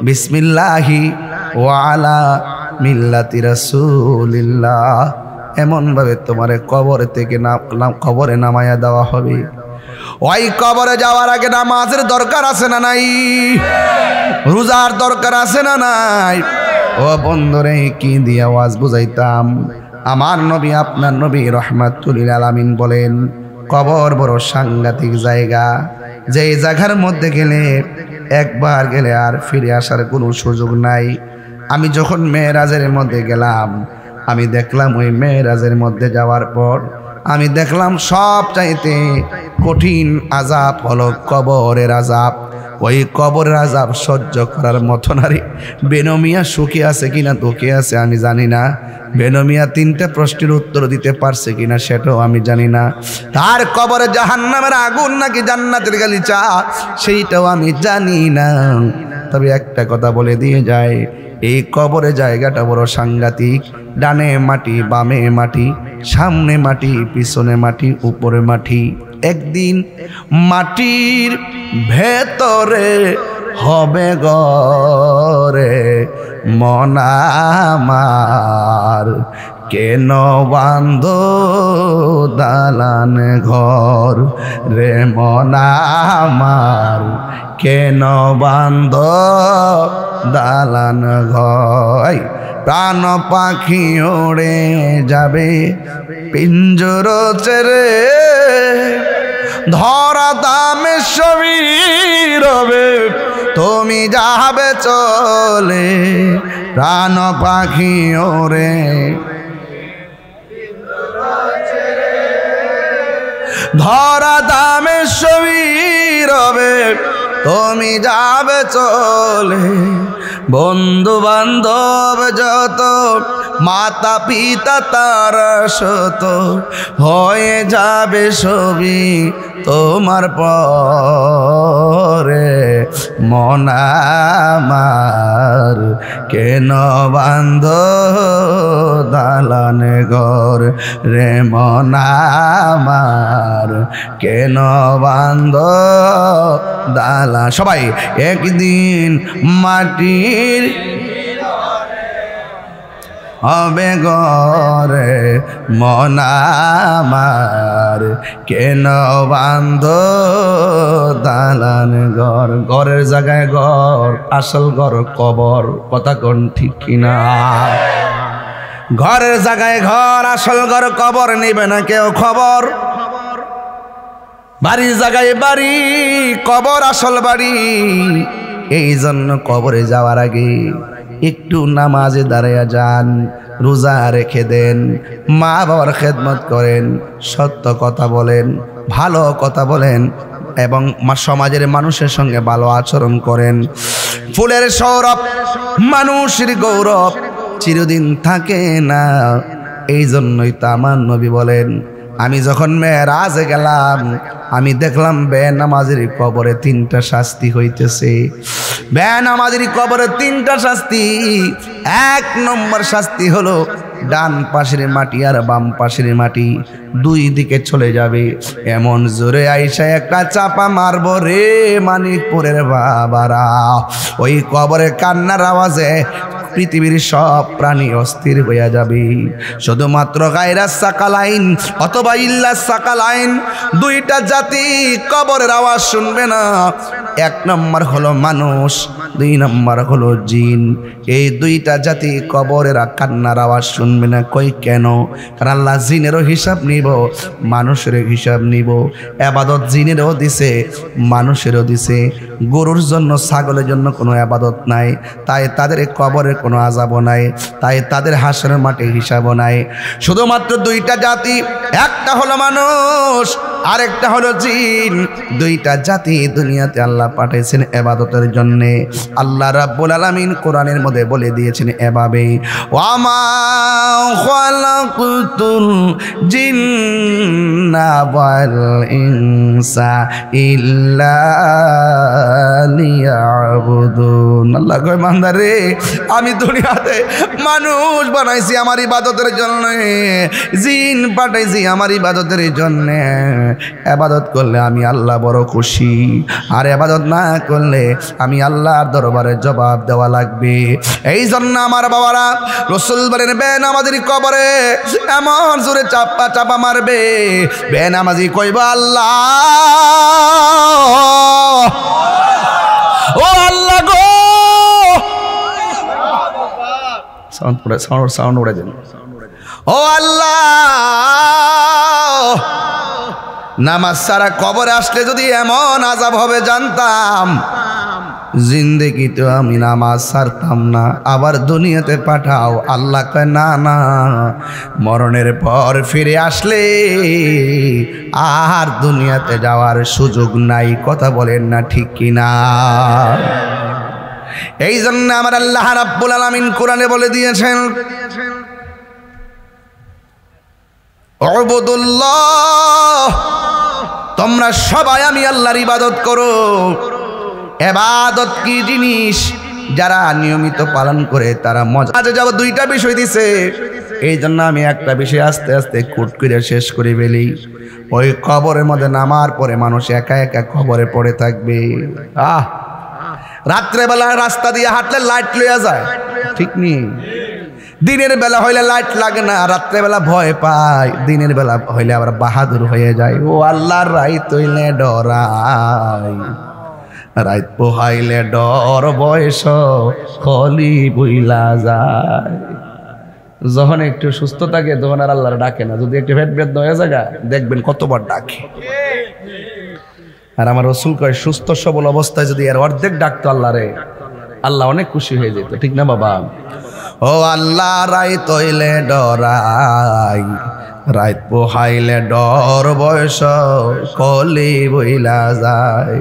বিসমিল্লাহি ওয়া আলা মিল্লাতি রাসূলিল্লাহ এমন ভাবে তোমারে কবর থেকে কবরে নামায়া দেওয়া হবে ওই কবরে যাওয়ার আগে নামাজের দরকার আছে না নাই রোজার দরকার আছে না নাই ও বন্ধুরে কি দিয়ে আওয়াজ বুঝাইতাম আমার নবী আপনার নবী রাহমাতুল লিল আলামিন বলেন কবর বড় সাংঘাতিক জায়গা যেই জায়গার মধ্যে গেলে একবার গেলে আর ফিরে আসার কোনো সুযোগ নাই আমি যখন মেরাজের মধ্যে গেলাম আমি দেখলাম ওই মেরাজের মধ্যে যাওয়ার পর আমি দেখলাম সব চাইতে কঠিন আযাব হলো কবরের আযাব ওই কবরের আযাব সহ্য করার মতো নারী বেনমিয়া সুখী আছে কিনা দুঃখী আছে আমি জানি না বেনমিয়া তিনটা প্রশ্নের উত্তর দিতে পারছে কিনা সেটাও আমি জানি না তার কবরে জাহান্নামের আগুন নাকি জান্নাতের গালিচা সেইটাও আমি জানি না তবে একটা কথা বলে দিয়ে যায় এই কবরে জায়গাটা বড় সাংঘাতিক ডানে মাটি বামে মাটি সামনে মাটি পিছনে মাটি উপরে মাটি একদিন মাটির ভেতরে হবে গরে মন আমার কেন বান্ধ দালান ঘর রে মন আমার কেন বান্ধ দালান ঘর প্রাণ পাখি ওড়ে যাবে পিঞ্জর ছেড়ে ধরা দামে সবই রবে তুমি যাবে চলে প্রাণ পাখি ওরে ধরা দামে সবই রবে তুমি যাবে চলে বন্ধু বান্ধব যত মাতা পিতা তারা শত হয়ে যাবে সবই তোমার পরে মন আমার কেন বান্ধ দালান ঘর রে মন আমার কেন বান্ধ দালান সবাই একদিন মাটির হবে গরে মন আমার কেন বান্ধ দালান ঘর ঘরের জায়গায় ঘর আসল ঘর কবর কথা কোন ঠিক কিনা ঘরের জায়গায় ঘর আসল ঘর কবর নেবে না কেউ খবর বাড়ির জায়গায় বাড়ি কবর আসল বাড়ি এই জন্য কবরে যাওয়ার আগে একটু নামাজে দাঁড়াইয়া যান রোজা রেখে দেন মা বাবার খেদমত করেন সত্য কথা বলেন ভালো কথা বলেন এবং সমাজের মানুষের সঙ্গে ভালো আচরণ করেন ফুলের সৌরভ মানুষের গৌরব চিরদিন থাকে না এই জন্যই তো আমার নবী বলেন আমি যখন মেরাজে গেলাম আমি দেখলাম বেনামাজির কবরে তিনটা শাস্তি হইতেছে বেনামাজির কবরে তিনটা শাস্তি এক নম্বর শাস্তি হলো ডান পাশের মাটি আর বাম পাশের মাটি দুই দিকে চলে যাবে এমন জোরে আইসা একটা চাপা মারবো রে মানিকপুরের বাবারা ওই কবরে কান্নার আওয়াজে পৃথিবীর সব প্রাণী অস্থির হয়ে যাবে। শুধুমাত্র গায়রাস সাকালাইন অথবা ইল্লাস সাকালাইন, দুইটা জাতি কবরের আওয়াজ শুনবে না। এক নম্বর হলো মানুষ, দুই নম্বর হলো জিন। এই দুইটা জাতি কবরের কান্নার আওয়াজ শুনবে না। কই কেন? কারণ আল্লাহ জিনেরও হিসাব নিব, মানুষেরও হিসাব নিব। আবাদত জিনেরও দিছে, মানুষেরও দিছে। গরুর জন্য ছাগলের জন্য কোনো আবাদত নাই, তাই তাদের কবরের কোনো আযাবও নাই, তাই তাদের হাসরের মাঠে হিসাবও নাই। শুধুমাত্র দুইটা জাতি, একটা হলো মানুষ, আরেকটা হলো জিন। দুইটা জাতি দুনিয়াতে আল্লাহ পাঠাইছেন ইবাদতের জন্য। আল্লাহ রাব্বুল আলামিন কোরআনের মধ্যে বলে দিয়েছেন এভাবে, ওয়া মা খালাকতুল জিন্না ওয়াল ইনসা ইল্লা লিয়াবুদুন। আল্লাহ কয় বান্দারে, আমি দুনিয়াতে মানুষ বানাইছি আমার ইবাদতের জন্য, জিন পাঠাইছি আমার ইবাদতের জন্য। ইবাদত করলে আমি আল্লাহ বড় খুশি, আর ইবাদত না করলে আমি আল্লাহর দরবারে জবাব দেওয়া লাগবে। এই জন্য আমার বাবারা, রাসূল বলেন বেনামাজির কবরে এমন জোরে চাপা চাপা মারবে, বেনামাজি কইব আল্লাহ, ও আল্লাহ গো, সাউন্ড উড়ে দেন, ও আল্লাহ, নামাজ ছাড়া কবরে আসলে যদি এমন আযাব হবে জানতাম, জিন্দেগিতে আমি নামাজ ছাড়তাম না। আবার দুনিয়াতে পাঠাও। আল্লাহ কয় না না, মরণের পর ফিরে আসলে আর দুনিয়াতে যাওয়ার সুযোগ নাই। কথা বলেন না ঠিক কিনা? এই জন্য আমার আল্লাহ রাব্বুল আলামিন কোরআনে বলে দিয়েছেন, উবুদুল্লাহ, তোমরা সবাই আমি আল্লাহর ইবাদত করো। ইবাদত কি জিনিস? যারা নিয়মিত পালন করে তারা মজা। আজ যাব দুইটা বিষয় দিছে, এই জন্য আমি একটা বিষয় আস্তে আস্তে কুট করে শেষ করে ফেলি। ওই কবরের মধ্যে নামার পরে মানুষ একা একা কবরে পড়ে থাকবে। রাত্রেবেলা রাস্তা দিয়ে হাঁটলে লাইট লইয়া যায়, ঠিক নেই? দিনের বেলা হইলে লাইট লাগে না, রাত্রেবেলা ভয় পায়, দিনের বেলা হইলে আবার বাহাদুর হয়ে যায়। ও আল্লাহর রাইত হইলে ডরাই, রাইত পোহাইলে ডর, বয়স হলি বুইলা যায়। যখন একটু সুস্থ থাকে তখন আর আল্লাহর ডাকে না, যদি একটু ভেদ ভেদ হয়ে যায় দেখবেন কতবার ডাকে। আর আমার রাসূল কয়, সুস্থ সবল অবস্থায় যদি এর অর্ধেক ডাকতো আল্লাহরে, আল্লাহ অনেক খুশি হয়ে যেত, ঠিক না বাবা? ও আল্লাহ, রাইত হইলে ডরাই, রাইত পোহাইলে ডর, বয়স কলি বইলা যায়।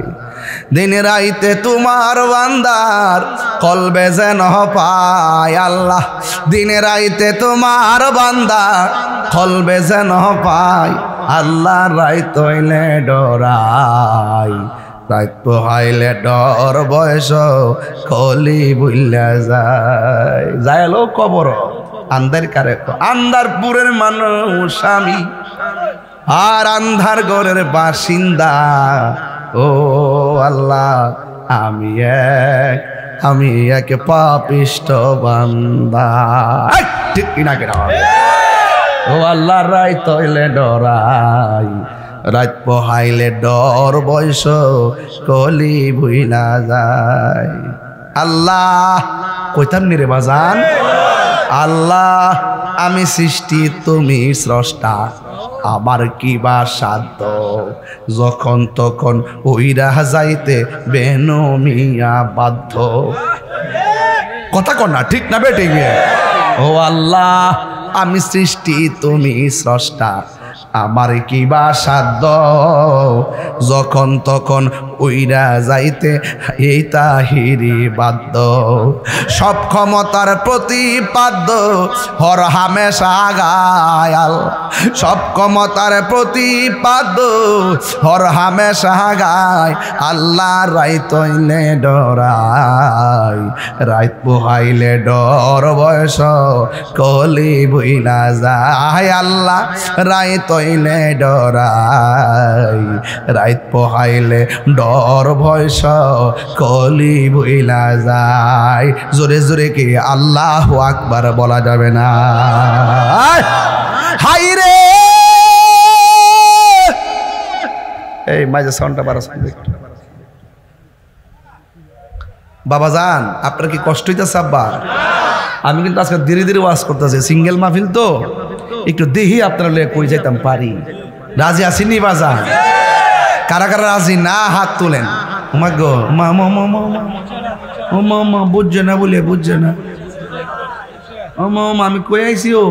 দিন রাইতে তোমার বান্দার কলবে যেন পায় আল্লাহ, দিনে রাইতে তোমার বান্দার কলবে যেন পায় আল্লাহ। রাইত হইলে ডরাই, রাইত পোহাইলে ডর, বয়স কলি বইলা যায়। যায় লো কবর আন্ধার কারে, আন্ধারপুরের মানুষ আমি, আর আন্ধার ঘরের বাসিন্দা। ও আল্লাহ, আমি এক পাপিষ্ট বান্দা, ঠিক কিনা কেনা? ও আল্লাহ, রাইত হইলে ডরাই, রাত পোহাইলে ডর, বয়স কলি ভুইলা যায়। আল্লাহ কইতাম নি রে বাজান, আল্লাহ আমি সৃষ্টি তুমি স্রষ্টা, আমার কি বা সাধ্য, যখন তখন ওইরা যাইতে বেনমিয়া বাধ্য। কথা কর না, ঠিক না বেটে? ও আল্লাহ আমি সৃষ্টি তুমি স্রষ্টা, আমার কি বা সাধ্য, যখন তখন উইরা যাইতে এই তাহিরি বাধ্য। সব ক্ষমতার প্রতিপাদ্য হর হামেশা গায়াল, সব ক্ষমতার প্রতিপাদ্য হর হামেশা গায়। আল্লাহ রাইত হইলে ডরাই, রাইত পোহাইলে ডর, বয়স কলি বইলা যায়। আল্লাহ রাইত তৈলে ডরাই রাত পোহাইলে ডর ভয় কলি ভুইলা যায় জোরে জোরে কি আল্লাহু আকবার বলা যাবে না হাই রে এই মাঝে সাউন্ডটা বাড়া বাবা যান আপনার কি কষ্ট হইতেছে আব্বা আমি কিন্তু আজকে ধীরে ধীরে ওয়াজ করতেছি সিঙ্গেল মাহফিল তো একটু দেখি আপনারা লয়ে কই যাইতাম পারি রাজি আসেনি বাজান কারা কারা রাজি না হাত তোলেন মা গো মা মা মা মা ও মা মা বুঝছে না বলে বুঝছে না ও মা আমি কই আইছি ও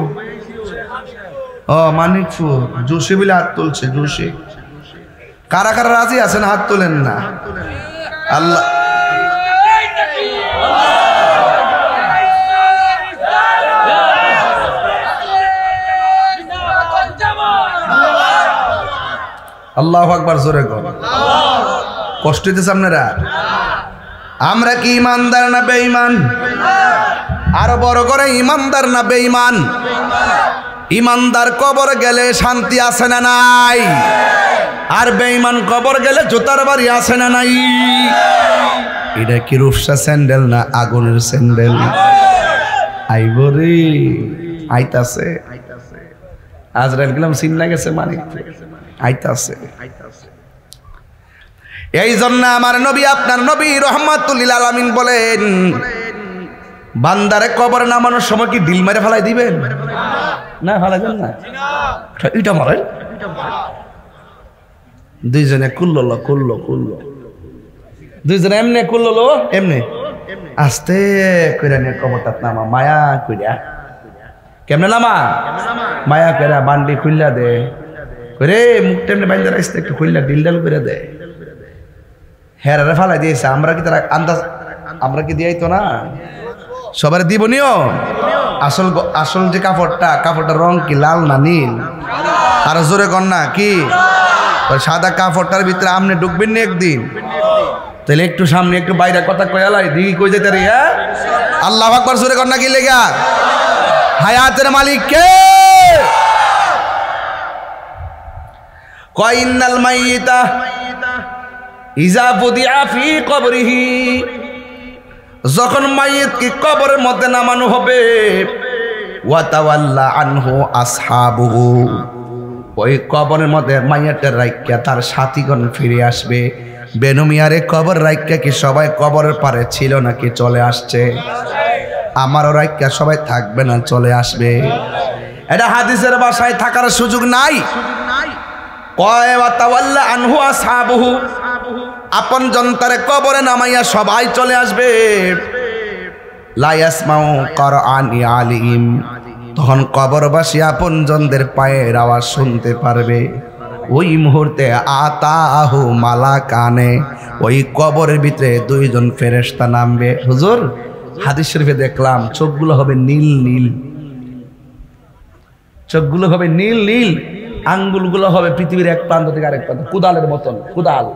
মানিকপুর জোশে বলে হাত তুলছে জোশে কারা কারা রাজি আছেন হাত তোলেন না আল্লাহ আল্লাহু আকবার জোরে গো কষ্ট হইতেছে আপনারা আমরা কি ইমানদার না বেঈমান আরো বড় করে ইমানদার না বেঈমান ইমানদার কবর গেলে শান্তি আছে না নাই আর বেঈমান কবর গেলে জুতার বাড়ি আছে না নাই এটা কি রূপসা স্যান্ডেল না আগুনের স্যান্ডেল আইবরে আইতাছে আজরাইল গেলাম সিন লাগেছে মানে আইতাছে এই জন্য আমার নবী আপনার নবী রহমাতুল লিল আলামিন বলেন বান্দারে কবরে নামানোর সময় কি ডিল মেরে ফেলাই দিবেন না ফেলাইবেন না এটা মারেন দুইজনে কুল্লো কুল্লো কুল্লো দুইজনে এমনি কুল্লো এমনি আস্তে কইরা নিয়ে কবরটা নামা মায়া কইরা কেমনে নামা মায়া কইরা বান্ডি খুললা দে রে মুখ টেমনে বাইন্দা রাখতে একটু খুললা ডিলডাল করে দে হেরারে ফালাই দিয়েছে আমরা কি তার আন্দাজ আমরা কি দিয়াই তো না সবার দিব নিও আসল আসল যে কাপড়টার রং কি লাল না নীল আর জোরে কর না কি সাদা কাপড়টার ভিতরে আমনে ঢুকবেন না একদিন তাহলে একটু সামনে একটু বাইরে কথা কয়ালাই দিই কই যেতে রে হ্যাঁ আল্লাহু আকবার জোরে কর না কি লেগা হায়াতের মালিক কে কইনাল মাইয়িতা ইজা বুদিআ ফি কবরিহি যখন মাইয়িতকে কবরের মধ্যে নামানো হবে ওয়া তাওয়াল্লা আনহু আসহাবুহু ওই কবরের মধ্যে মাইয়াতের রাইক্কা তার সাথীগণ ফিরে আসবে বেনুমিয়ারে কবর রাইক্কা কি সবাই কবরের পারে ছিল নাকি চলে আসছে আমারও রাইক্কা সবাই থাকবে না চলে আসবে এটা হাদিসের ভাষায় থাকার সুযোগ নাই কয় ওয়া তাওয়াল্লা আনহু আসহাবুহু আপন জনতারে কবরে নামাইয়া সবাই চলে আসবে লা ইয়াসমাউ কুরআনি আলিম তখন কবরবাসী আপন জনদের পায়ের আওয়াজ শুনতে পারবে ওই মুহূর্তে আতাহু মালাকানে ওই কবরের ভিতরে দুইজন ফেরেশতা নামবে হুজুর হাদিস শরীফে দেখলাম চোখগুলো হবে নীল নীল চোখগুলো হবে নীল নীল আঙ্গুলগুলো হবে পৃথিবীর এক প্রান্ত থেকে আরেক প্রান্ত কুদালের মতন কুদাল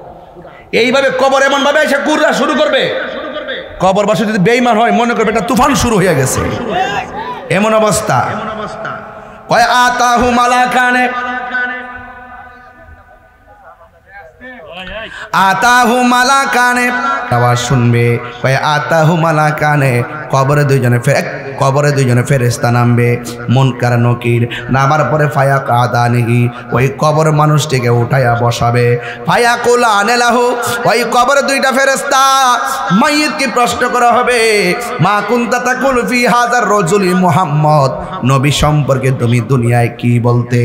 এইভাবে কবর এমন ভাবে এসে কুররা শুরু করবে কবরবাসী যদি বেঈমান হয় মনে করবে এটা তুফান শুরু হয়ে গেছে এমন অবস্থা কয় আতাহু মালাকানে আতাহু মালাকানে আওয়াজ শুনবে কয় আতাহু মালাকানে কবরে দুইজনে ফেরেশতা নামবে মুনকার নকির নামার পরে ফায়া কাদানিহি ওই কবর মানুষটিকে উঠাইয়া বসাবে ফায়া কুলা আনেলাহু ওই কবরে দুইটা ফেরেশতা মাইয়িতকে প্রশ্ন করা হবে মা কুনতা তাকুল ফি হাযার রাজুলি মুহাম্মদ নবী সম্পর্কে তুমি দুনিয়ায় কি বলতে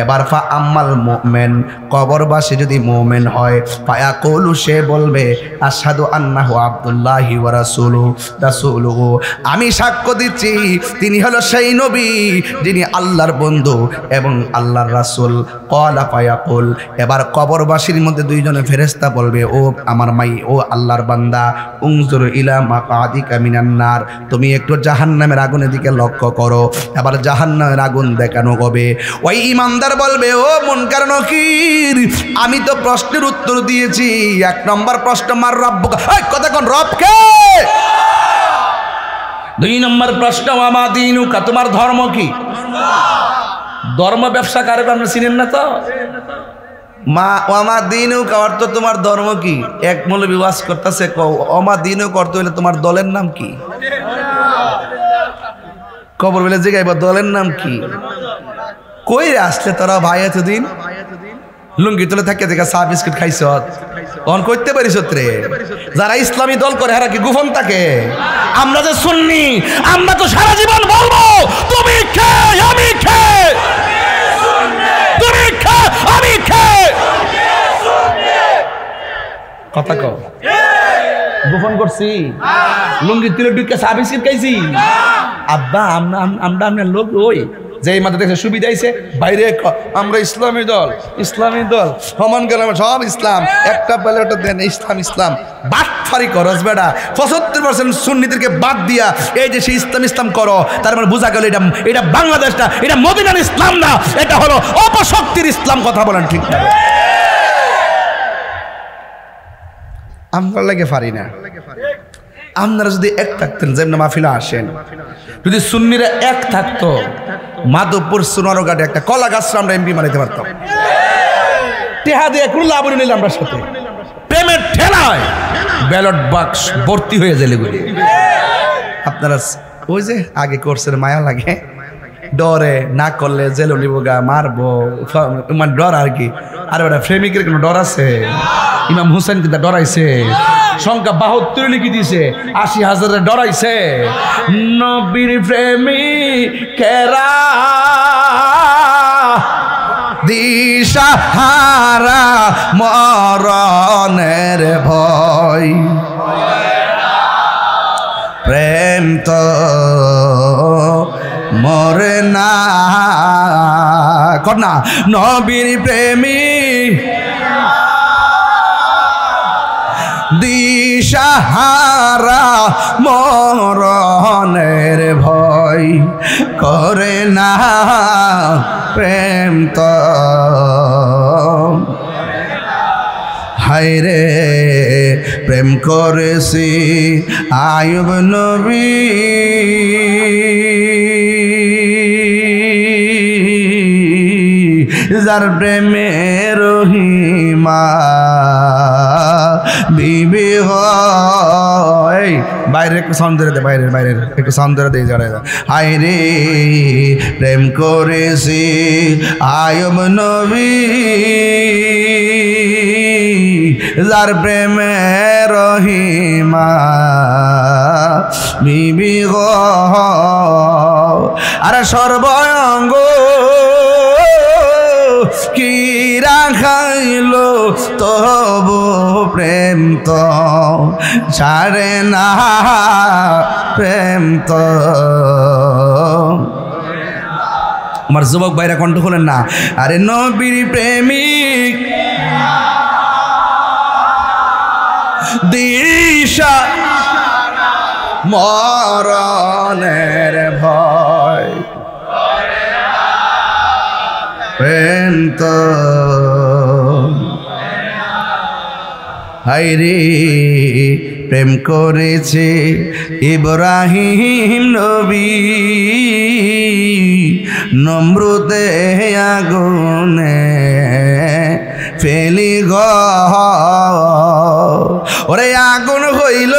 এবার ফা আম্মাল মুমিন কবরবাসী যদি মুমিন হয় ফায়া কুলু সে বলবে আশহাদু আন্নাহু আব্দুল্লাহি ওয়া রাসূলুহু আমি সাক্ষ্য দিচ্ছি তিনি হলো সেই নবী যিনি আল্লাহর বন্ধু এবং আল্লাহর রাসূল ক্বালা ফায়াকুল এবার কবরবাসীর মধ্যে দুইজনে ফেরেশতা বলবে ও আমার মাই ও আল্লাহর বান্দা উনজুর ইলা মাকাদিকা মিনান নার তুমি একটু জাহান্নামের আগুনের দিকে লক্ষ্য করো এবার জাহান্নামের আগুন দেখানো হবে ওই ঈমানদার বলবে ও মুনকার নকির আমি তো প্রশ্নের উত্তর দিয়েছি এক নম্বর প্রশ্ন মার রব্বুকা এই কথা কোন রব কে দুই নম্বর প্রশ্ন আমা দীনুকা তোমার ধর্ম কি ধর্ম ব্যবসা কারে আপনি চিনেন না তো? মা ওমা দিনও অর্থ তোমার ধর্ম কি? এক মৌলবী ওয়াজ করতেছে ওমা দিনও করতে হইলে তোমার দলের নাম কি? কবর বলে জিগাইব দলের নাম কি? কই আসলে তোরা ভাই এতদিন লুঙ্গি তুলে থাকে দেখা চা বিস্কুট খাইছ তখন করতে পারিস রে। যারা ইসলামী দল করে হারা কি গোপন থাকে? আমরা যে সুন্নি আমরা তো সারা জীবন বলবো তুমি খে আমি খে, তুমি খে আমি খে, কথা কও গোপন করছি? লুঙ্গি তুলে ঢুকে চা বিস্কুট খাইছি? আব্বা আমরা আমরা লোক ওই যে মাথা দেখে সুবিধা আইছে বাইরে আমরা ইসলামী দল, ইসলামী দল সমান গেলাম সব ইসলাম, একটা প্যালেটটা দেন ইসলাম ইসলাম। বাটফারি করস বেটা, 75% সুন্নিদেরকে বাদ দিয়া এই যে সে ইসলাম ইসলাম করো, তার মানে বোঝা গেল এটা বাংলাদেশ না, এটা মদিনার ইসলাম না, এটা হলো অপশক্তির ইসলাম। কথা বলেন ঠিক না? আমরা লাগে পারি না। আপনারা যদি এক থাকতেন, যেমন মাহফিলে আসেন, যদি সুন্নিরা এক থাকতো মাধবপুর সোনারঘাটে একটা কলা গাছ আমরা এমপি বানাইতে পারতাম। টেহা দিয়ে কোনো লাভ নিলাম আমরা সাথে প্রেমের ঠেলায় ব্যালট বাক্স ভর্তি হয়ে যায়। আপনারা ওই যে আগে করছেন মায়া লাগে, ডরে না করলে জেলে নিব গা মারবো, মানে ডর আর কি। আর ওটা প্রেমিকের কোনো ডর আছে? ইমাম হুসেন কিন্তু ডরাইছে, সংখ্যা 72 লিখে দিয়েছে, 80,000 ডরাইছে। নবীর প্রেমিকেরা দিশাহারা মরণের ভয়, প্রেম তো মরে না কন্যা। নবীর প্রেমিক দিশাহারা মরণের ভয় করে না, প্রেম তো হায়রে প্রেম করেছি আয়ুব নবী, যার প্রেমে রহিমা বিবি হয়। বাইরে একটু সাউন্ড ধরে দে, বাইরের একটু সাউন্ড ধরে দিয়ে যারা হায় রে প্রেম করেছি আয়ুব নবী, যার প্রেমে রহিমা বিবি হয়। আরে সর্বঙ্গ কি রাখাইল তবু প্রেম তো ছাড়ে না, প্রেম তো। আমার যুবক ভাইরা কণ্ঠ খোলেন না। আরে নবীর প্রেমিক দিশা মরণের ভয়, প্রেম তো হায়রে প্রেম করেছে ইব্রাহিম নবী, নমরুদে আগুনে ফেলি গ ওরে আগুন হইল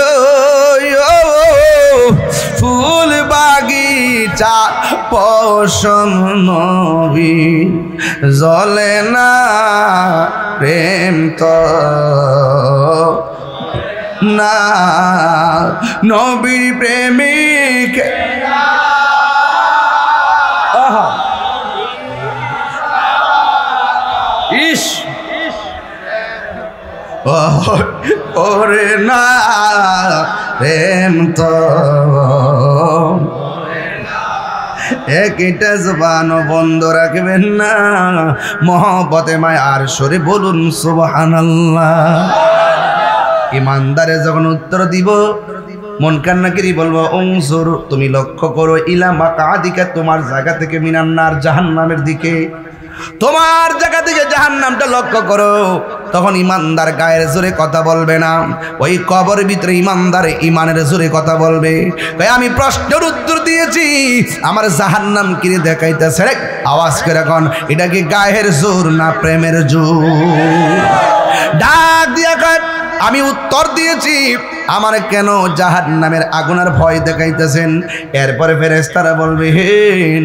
ফুল বাগিচা পশম নবী, জ্বলে না প্রেম তো না। নবীর প্রেমিক ইস ওরে না প্রেম তো একটা জবান বন্ধ রাখবেন না, মহব্বতে মায়ার সরে বলুন সুবহানাল্লাহ। ইমানদারে যখন উত্তর দিব মন কান্নাকিরি বলবো উনজুর, তুমি লক্ষ্য করো ইলা মাকাদিকা, তোমার জায়গা থেকে মিনান্নার জাহান্নামের দিকে, তোমার জায়গা থেকে জাহান্নামটা লক্ষ্য করো। তখন ইমানদার গায়ের জোরে কথা বলবে না, ওই কবরের ভিতরে ইমানদার ইমানের জোরে কথা বলবে। আমি প্রশ্নের উত্তর দিয়েছি, আমার জাহান্নাম কিনে দেখাইতেছে রে, আওয়াজ করে এখন এটা কি গায়ের জোর না প্রেমের জোর? ডাক দিয়া কয় আমি উত্তর দিয়েছি, আমার কেন জাহান্নামের আগুনের ভয় দেখাইতেছেন? এরপরে ফেরেশতারা বলবে, হে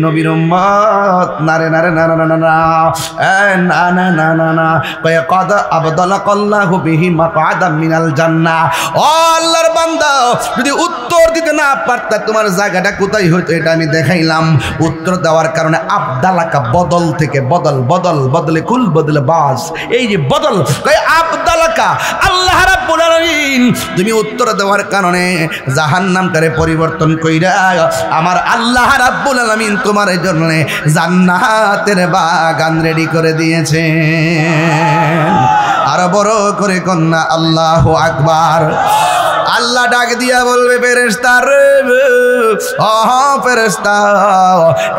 নবীর উম্মত, না রে না রে না না না না না না না না না কয় কদ আবদালাকাল্লাহু বিহি মাকআদাম মিনাল জান্নাহ। ও আল্লাহর বান্দা, যদি উত্তর দিতে না পারতা তোমার জায়গাটা কোথায় হইতো এটা আমি দেখাইলাম। উত্তর দেওয়ার কারণে আবদালাকা বদল থেকে বদল, বদল বদলে কুল বদলে বাস, এই যে বদল কয় আবদালাকা আল্লাহ রাব্বুল আলামিন তুমি উত্তর দেওয়ার কারণে জাহান্নামটারে পরিবর্তন কইরা আমার আল্লাহ রাব্বুল আলামিন তোমার জন্য জান্নাতের বাগান রেডি করে দিয়েছে। আর বড় করে কন্যা আল্লাহু আকবার। আল্লাহ ডাক দিয়া বলবে, ফেরেশতা রে, ও ফেরেশতা,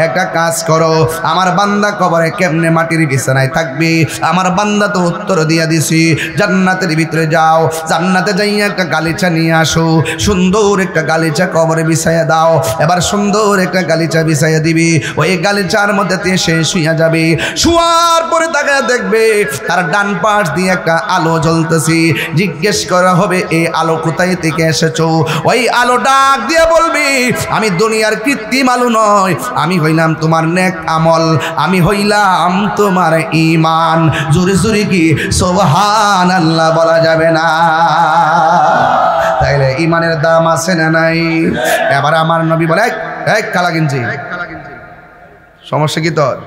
একটা কাজ করো, আমার বান্দা কবরে কেমনে মাটির বিছানায় থাকবে? আমার বান্দা তো উত্তর দিয়া দিছি, জান্নাতের ভিতরে যাও, জান্নাতে যাইয়া একটা গালিচা নিয়ে আসো, সুন্দর একটা গালিচা কবরে বিছাইয়া দাও। এবার সুন্দর একটা গালিচা বিছাইয়া দিবি, ওই গালিচার মধ্যে সে শুইয়া যাবে। শুয়ার পরে তাকে দেখবে তার ডান পাশ দিয়ে একটা আলো জ্বলতেছে। জিজ্ঞেস করা হবে, এই আলো কোথায় থেকে এসেছো? ওই আলো ডাক দিয়ে বলবি, আমি দুনিয়ার কৃত্রিম আলো নয়, আমি হইলাম তোমার নেক আমল, আমি হইলাম তোমার ঈমান। জোরে জোরে কি সুবহানাল্লাহ বলা যাবে না? তাইলে ঈমানের দাম আছে না নাই? এবার আমার নবী বলে, এক কালা গেঞ্জি, সমস্যা কি তোর?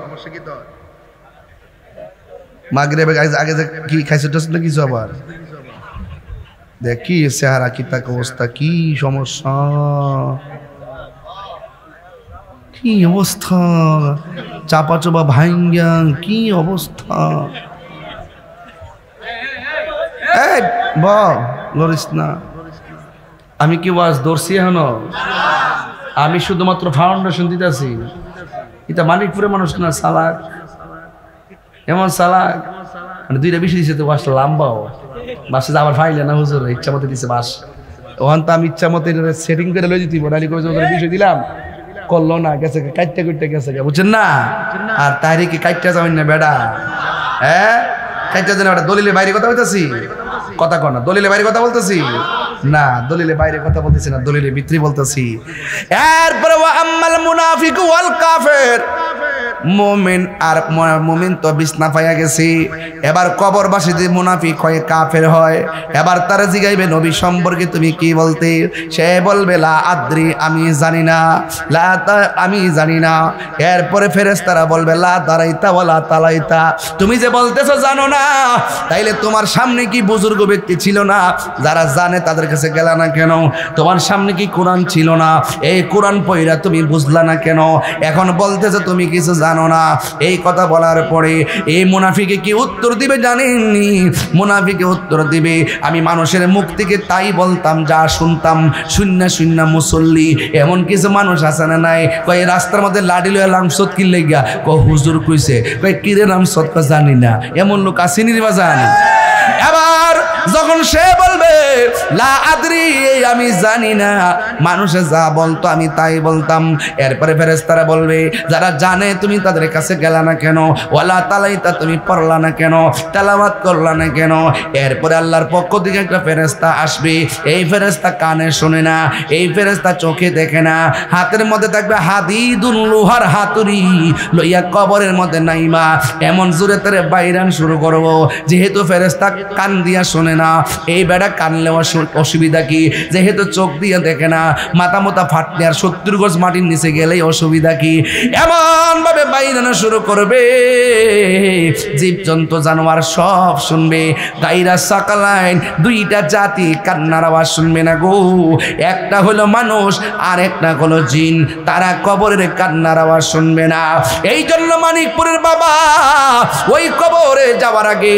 মাগরিবে আগে কি খাইছো না কিছু? আবার দেখ কি চেহারা, কি তাক অবস্থা, কি সমস্যা, কি অবস্থা, চাপা চোপা ভাঙ্গা, কি অবস্থা। লরিস না, আমি কি ওয়াজ ধরছি এখনো? আমি শুধুমাত্র ফাউন্ডেশন দিতেছি। এটা মানিকপুরের মানুষ না, সালাক এমন সালাক, মানে দুইটা বেশি দিচ্ছে তো বাসটা লম্বাও, বাসে আবার ফাইলে না হুজুর, ইচ্ছা মতো দিচ্ছে বাস। ওখান তো আমি ইচ্ছা মতো সেটিং করে লই দিতি, নালি করে বিষয় দিলাম, করলো না, গেছে কাটতে কুটতে গেছে, বুঝছেন না? আর তাইরে কি কাটতে যাবেন না বেড়া? হ্যাঁ, কাটতে যাবেন বেড়া। দলিলে বাইরে কথা বলতেছি, কথা কর না, দলিলে বাইরে কথা বলতেছি না, দলিলে বাইরে কথা বলতেছি না, দলিলে ভিতরে বলতেছি। এরপরে ওয়া আম্মাল মুনাফিক ওয়াল কাফের, মুমিন আর মুমিন তো বিছনা পাইয়া গেছি, এবার কবরবাসী যে মুনাফিক হয়, কাফের হয়, এবার তারা জিগাইবে নবী সম্পর্কে তুমি কি বলতে? সে বলবে লা আদ্রি, আমি জানি না, লা আমি জানি না। এরপরে ফেরেশতারা বলবে লা দারাইতা ওয়ালা তালাইতা, তুমি যে বলতেছো জানো না, তাইলে তোমার সামনে কি বুজুর্গ ব্যক্তি ছিল না যারা জানে, তাদের কাছে গেলা না কেন? তোমার সামনে কি কোরআন ছিল না? এই কোরআন পড়া তুমি বুঝলা না কেন? এখন বলতেছো তুমি কিছু জানো না। এই কথা বলার পরে এই মুনাফিকে কি উত্তর দিবে জানেননি? মুনাফিকে উত্তর দিবে, আমি মানুষের মুখ থেকে তাই বলতাম যা শুনতাম, শূন্য মুসল্লি। এমন কিছু মানুষ আছে না নাই, কয় রাস্তার মধ্যে লাডি লয়ে লামসত কি লেগা, কয় হুজুর কইছে, কয় কিরে লামসত, কয় জানি না। এমন লোক আসেনি রে বাজান। এবার যখন সে বলবে লা আদরি, আমি জানি না, মানুষে যা বলতো আমি তাই বলতাম। এরপরে ফেরেশতারা বলবে, যারা জানে তুমি তাদের কাছে গেলা না কেন? ওয়ালা তালাইতা, তুমি পড়লা না কেন? তেলাওয়াত করলা না কেন? এরপরে আল্লাহর পক্ষ থেকে একটা ফেরেশতা আসবে। এই ফেরেশতা কানে শোনে না, এই ফেরেশতা চোখে দেখে না, হাতের মধ্যে থাকবে হাদিদুন, লোহার হাতুড়ি লইয়া কবরের মধ্যে নাইমা এমন জোরে তারে বাইরান শুরু করব। যেহেতু ফেরেশতা কান দিয়া শোনে না, এই বেড়া কানলে অসুবিধা কি? যেহেতু চোখ দিয়ে দেখে না, মাথা মোতা ফাটলে আর 70 গজ মাটির নিচে গেলেই অসুবিধা কি? এমন ভাবে বাইরানো শুরু করবে, জীবজন্তু জানোয়ার সব শুনবে। গাইরা সাকালাইন, দুইটা জাতি কান্নার আওয়াজ শুনবে না গো। একটা হলো মানুষ আর একটা হলো জিন, তারা কবরের কান্নার আওয়াজ শুনবে না। এই জন্য মানিকপুরের বাবা ওই কবরে যাওয়ার আগে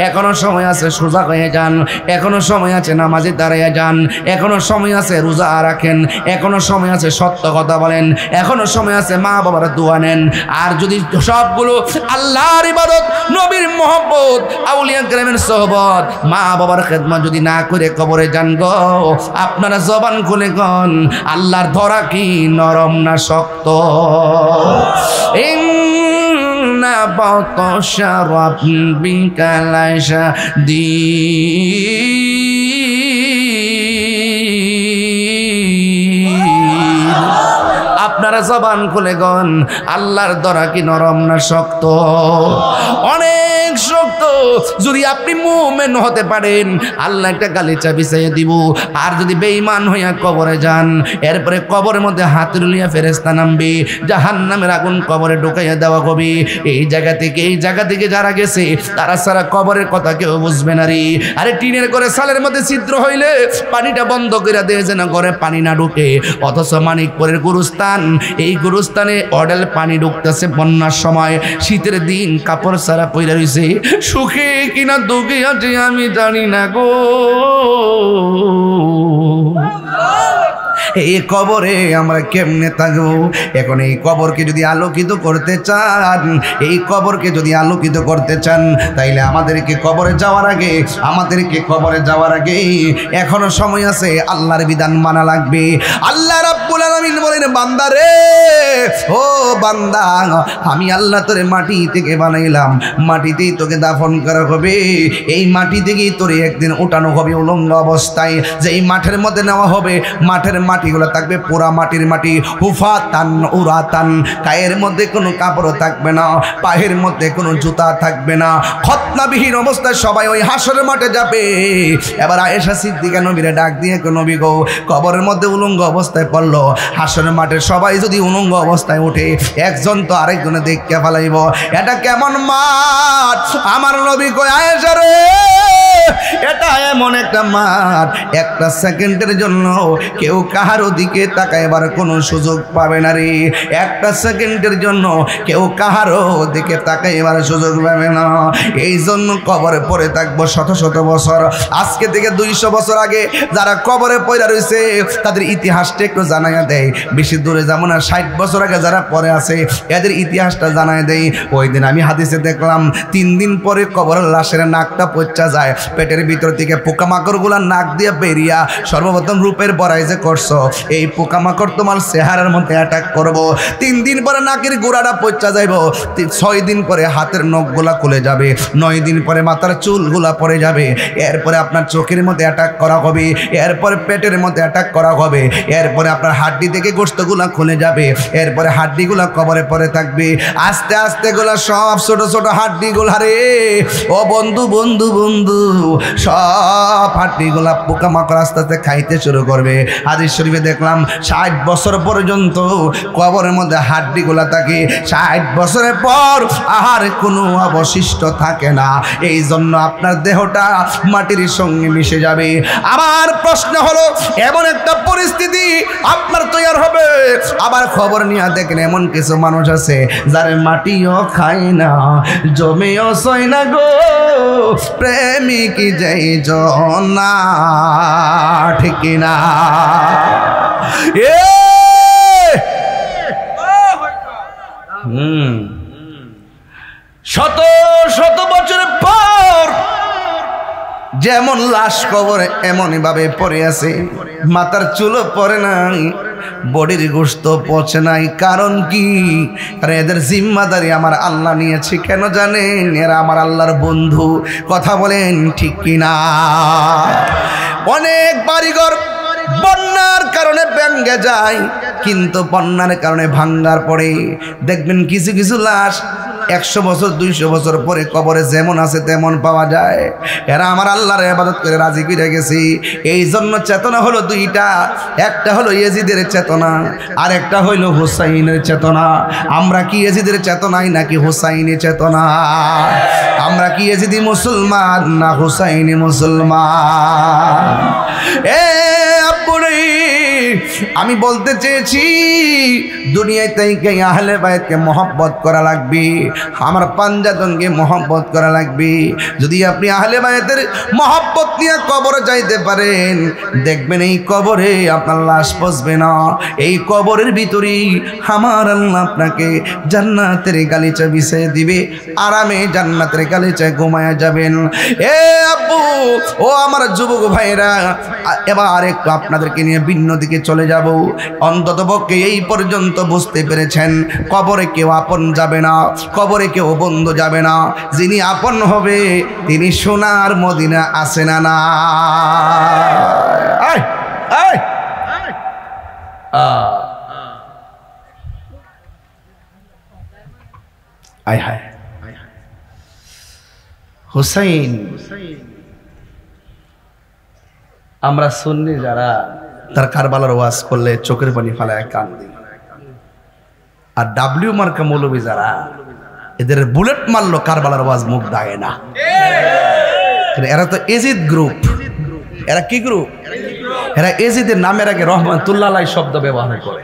এখনো সময় আছে, সোজা হয়ে যান। যান, এখনো সময় আছে নামাজে দাঁড়াইয়া যান, এখনো সময় আছে রোজা রাখেন, এখনো সময় আছে সত্য কথা বলেন, এখনো সময় আছে মা বাবার দোয়া নেন। আর যদি সবগুলো আল্লাহর ইবাদত, নবীর মহব্বত, আউলিয়া কেরামের সোহবত, মা বাবার খেদমত যদি না করে কবরে যান গো, আপনারা জবান খুলে কোন আল্লাহর ধরা কি নরম না শক্ত? ইন্না বাতাশা রাব্বিকা লাশাদীদ। আপনারা জবান খুলে গন আল্লাহর ধরা কি নরম না শক্ত? অনেক শক্ত। যদি আপনি মুমিন হতে পারেন আল্লাহ একটা গালিচা বিছাইয়া দিব। আর যদি বেঈমান হইয়া কবরে যান, এরপরে কবরের মধ্যে হাত রুলিয়া ফেরেশতা নামবে, জাহান্নামের আগুন কবরে ঢুকাইয়া দেওয়া হবে। এই জায়গা থেকে যারা গেছে তারা সারা কবরের কথা কেউ বুঝবে না রে। আরে টিনের করে সালের মধ্যে ছিদ্র হইলে পানিটা বন্ধ করে দেয় যেন ঘরে পানি না ঢুকে, অথচ মানিকপুরের গুরুস্থান, এই গুরুস্থানে অডেল পানি ঢুকতেছে বন্যার সময়। শীতের দিন কাপড় সারা পইরা রইছে, সুখে কিনা দুঃখে আছে আমি জানি না গো। এই কবরে আমরা কেমনে থাকবো? এখন এই কবরকে যদি আলোকিত করতে চান, এই কবরকে যদি আলোকিত করতে চান, তাইলে আমাদেরকে কবরে যাওয়ার আগে এখনো সময় আছে, আল্লাহর বিধান মানা লাগবে। আল্লাহ রাব্বুল আলামিন বলেন, বান্দা রে, ও বান্দা, আমি আল্লাহ তোরে মাটি থেকে বানাইলাম, মাটিতেই তোকে দাফন করা হবে। এই মাটি থেকেই তোরে একদিন উঠানো হবে উলঙ্গ অবস্থায়। যে এই মাঠের মধ্যে নেওয়া হবে, মাঠের মাটিগুলো থাকবে পোড়া মাটির মাটি, হুফাতান উরাতান, গায়ের মধ্যে কোনো কাপড় থাকবে না, পায়ের মধ্যে কোনো জুতা থাকবে না, খতনাবিহীন অবস্থায় সবাই ওই হাসরের মাঠে যাবে। এবার আয়েশা সিদ্দিকা নবীরে ডাক দিয়ে, নবী গো, কবরের মধ্যে উলঙ্গ অবস্থায় পড়লো, হাসরের মাঠে সবাই যদি উলঙ্গ অবস্থায় ওঠে, একজন তো আরেকজনে দেখতে ফেলাইব, এটা কেমন মাঠ? আমার নবী কয়, আয়েশা রে, এটা এমন একটা মাঠ, একটা সেকেন্ডের জন্য কেউ কাহারও দিকে তাকাইবার কোনো সুযোগ পাবে না রে। একটা সেকেন্ডের জন্য কেউ কাহারও দিকে তাকাইবার সুযোগ পাবে না। এই জন্য কবরে পড়ে থাকবো শত শত বছর। আজকে থেকে 200 বছর আগে যারা কবরে পড়ে রয়েছে তাদের ইতিহাসটা একটু জানাইয়া দেয়। বেশি দূরে যাবো না, 60 বছর আগে যারা পড়ে আছে এদের ইতিহাসটা জানাই দেয়। ওই দিন আমি হাদিসে দেখলাম 3 দিন পরে কবরের লাশের নাকটা পচা যায়, পেটের ভিতর থেকে পোকামাকড়গুলা নাক দিয়ে বেরিয়া সর্বপ্রথম রূপের বড়াই যে করছো, এই পোকামাকড় তোমার চেহারার মধ্যে অ্যাটাক করবো। 3 দিন পরে নাকের গোড়াটা পচা যাইব, 6 দিন পরে হাতের নখগুলা খুলে যাবে, 9 দিন পরে মাথার চুলগুলা পড়ে যাবে, এরপরে আপনার চোখের মধ্যে অ্যাটাক করা হবে, এরপরে পেটের মধ্যে অ্যাটাক করা হবে, এরপরে আপনার হাড্ডি থেকে গোশতগুলা খুলে যাবে, এরপরে হাড্ডিগুলা কবরে পড়ে থাকবে। আস্তে আস্তে গুলা সব ছোট ছোট হাড্ডিগুলা রে, ও বন্ধু বন্ধু বন্ধু, সব হাড্ডিগুলা পোকামাকড় আস্তে আস্তে খাইতে শুরু করবে। হাদিস শরীফে দেখলাম 60 বছর পর্যন্ত কবরের মধ্যে হাড্ডিগুলা থাকে, 60 বছরের পর আর কোনো অবশিষ্ট থাকে না। এই জন্য আপনার দেহটা মাটির সঙ্গে মিশে যাবে। আমার প্রশ্ন হলো, এমন একটা পরিস্থিতি আপনার তৈরি হবে, আবার খবর নিয়ে দেখেন এমন কিছু মানুষ আছে যারা মাটিও খায় না, জমেও সয় না গো, প্রেমিক যেই জনা, ঠিক না? শত শত বছরের পর যেমন লাশ কবরে এমনই ভাবে পড়ে আছে, মাথার চুলও পড়ে নাই, বডির গোশত পচে নাই। কারণ কি? আরে এদের জিম্মাদারি আমার আল্লাহ নিয়েছে। কেন জানেন? এরা আমার আল্লাহর বন্ধু। কথা বলেন ঠিক কিনা? অনেক বাড়িঘর বন্যার কারণে ভেঙে যায়, কিন্তু বন্যার কারণে ভাঙ্গার পরে দেখবেন কিছু কিছু লাশ 100 বছর 200 বছর পরে কবরে যেমন আছে তেমন পাওয়া যায়। এরা আমার আল্লাহর ইবাদত করে রাজি করে গেছে। এই জন্য চেতনা হলো 2টা, একটা হলো ইয়াজিদের চেতনা, আর একটা হইল হুসাইনের চেতনা। আমরা কি ইয়াজিদের চেতনাই নাকি হুসাইনের চেতনা? আমরা কি ইয়াজিদি মুসলমান না হুসাইনি মুসলমান? এ আপুরে আমি বলতে চেয়েছি দুনিয়ায় থেকে আহলে বাইতকে মহব্বত করা লাগবে, আমার পাঞ্জাতনকে মহব্বত করা লাগবে। যদি আপনি আহলে বাইতের মহব্বত নিয়ে কবরে যাইতে পারেন, দেখবেন এই কবরে আপনার লাশ পচবে না। এই কবরের ভিতরেই আমার আল্লাহ আপনাকে জান্নাতের গালিচা বিছিয়ে দিবে, আরামে জান্নাতের গালিচায় ঘুমায়া যাবেন। এ আব্বু, ও আমার যুবক ভাইরা, এবার একটু আপনাদেরকে নিয়ে ভিন্ন দিকে চলে যাব। অন্ততপক্ষে এই পর্যন্ত বুঝতে পেরেছেন কবরে কেউ আপন যাবে না, কবরে কেউ বন্ধু যাবে না। যিনি আপন হবে তিনি সোনার মদিনা আছে না না? আয় হায় হুসাইন, আমরা সুন্নি যারা তার কারবালার ওয়াজ করলে চোখের পানি ফালায় কান্দি, আর ডাব্লিউ মার্কা মৌলবী যারা এদের বুলেট মারলো কারবালার ওয়াজ মুখ দায় না। এরা তো এজিদ গ্রুপ। এরা কি গ্রুপ? এরা এজিদের নামের আগে রহমাতুল্লাহ আলাইহি শব্দ ব্যবহার করে।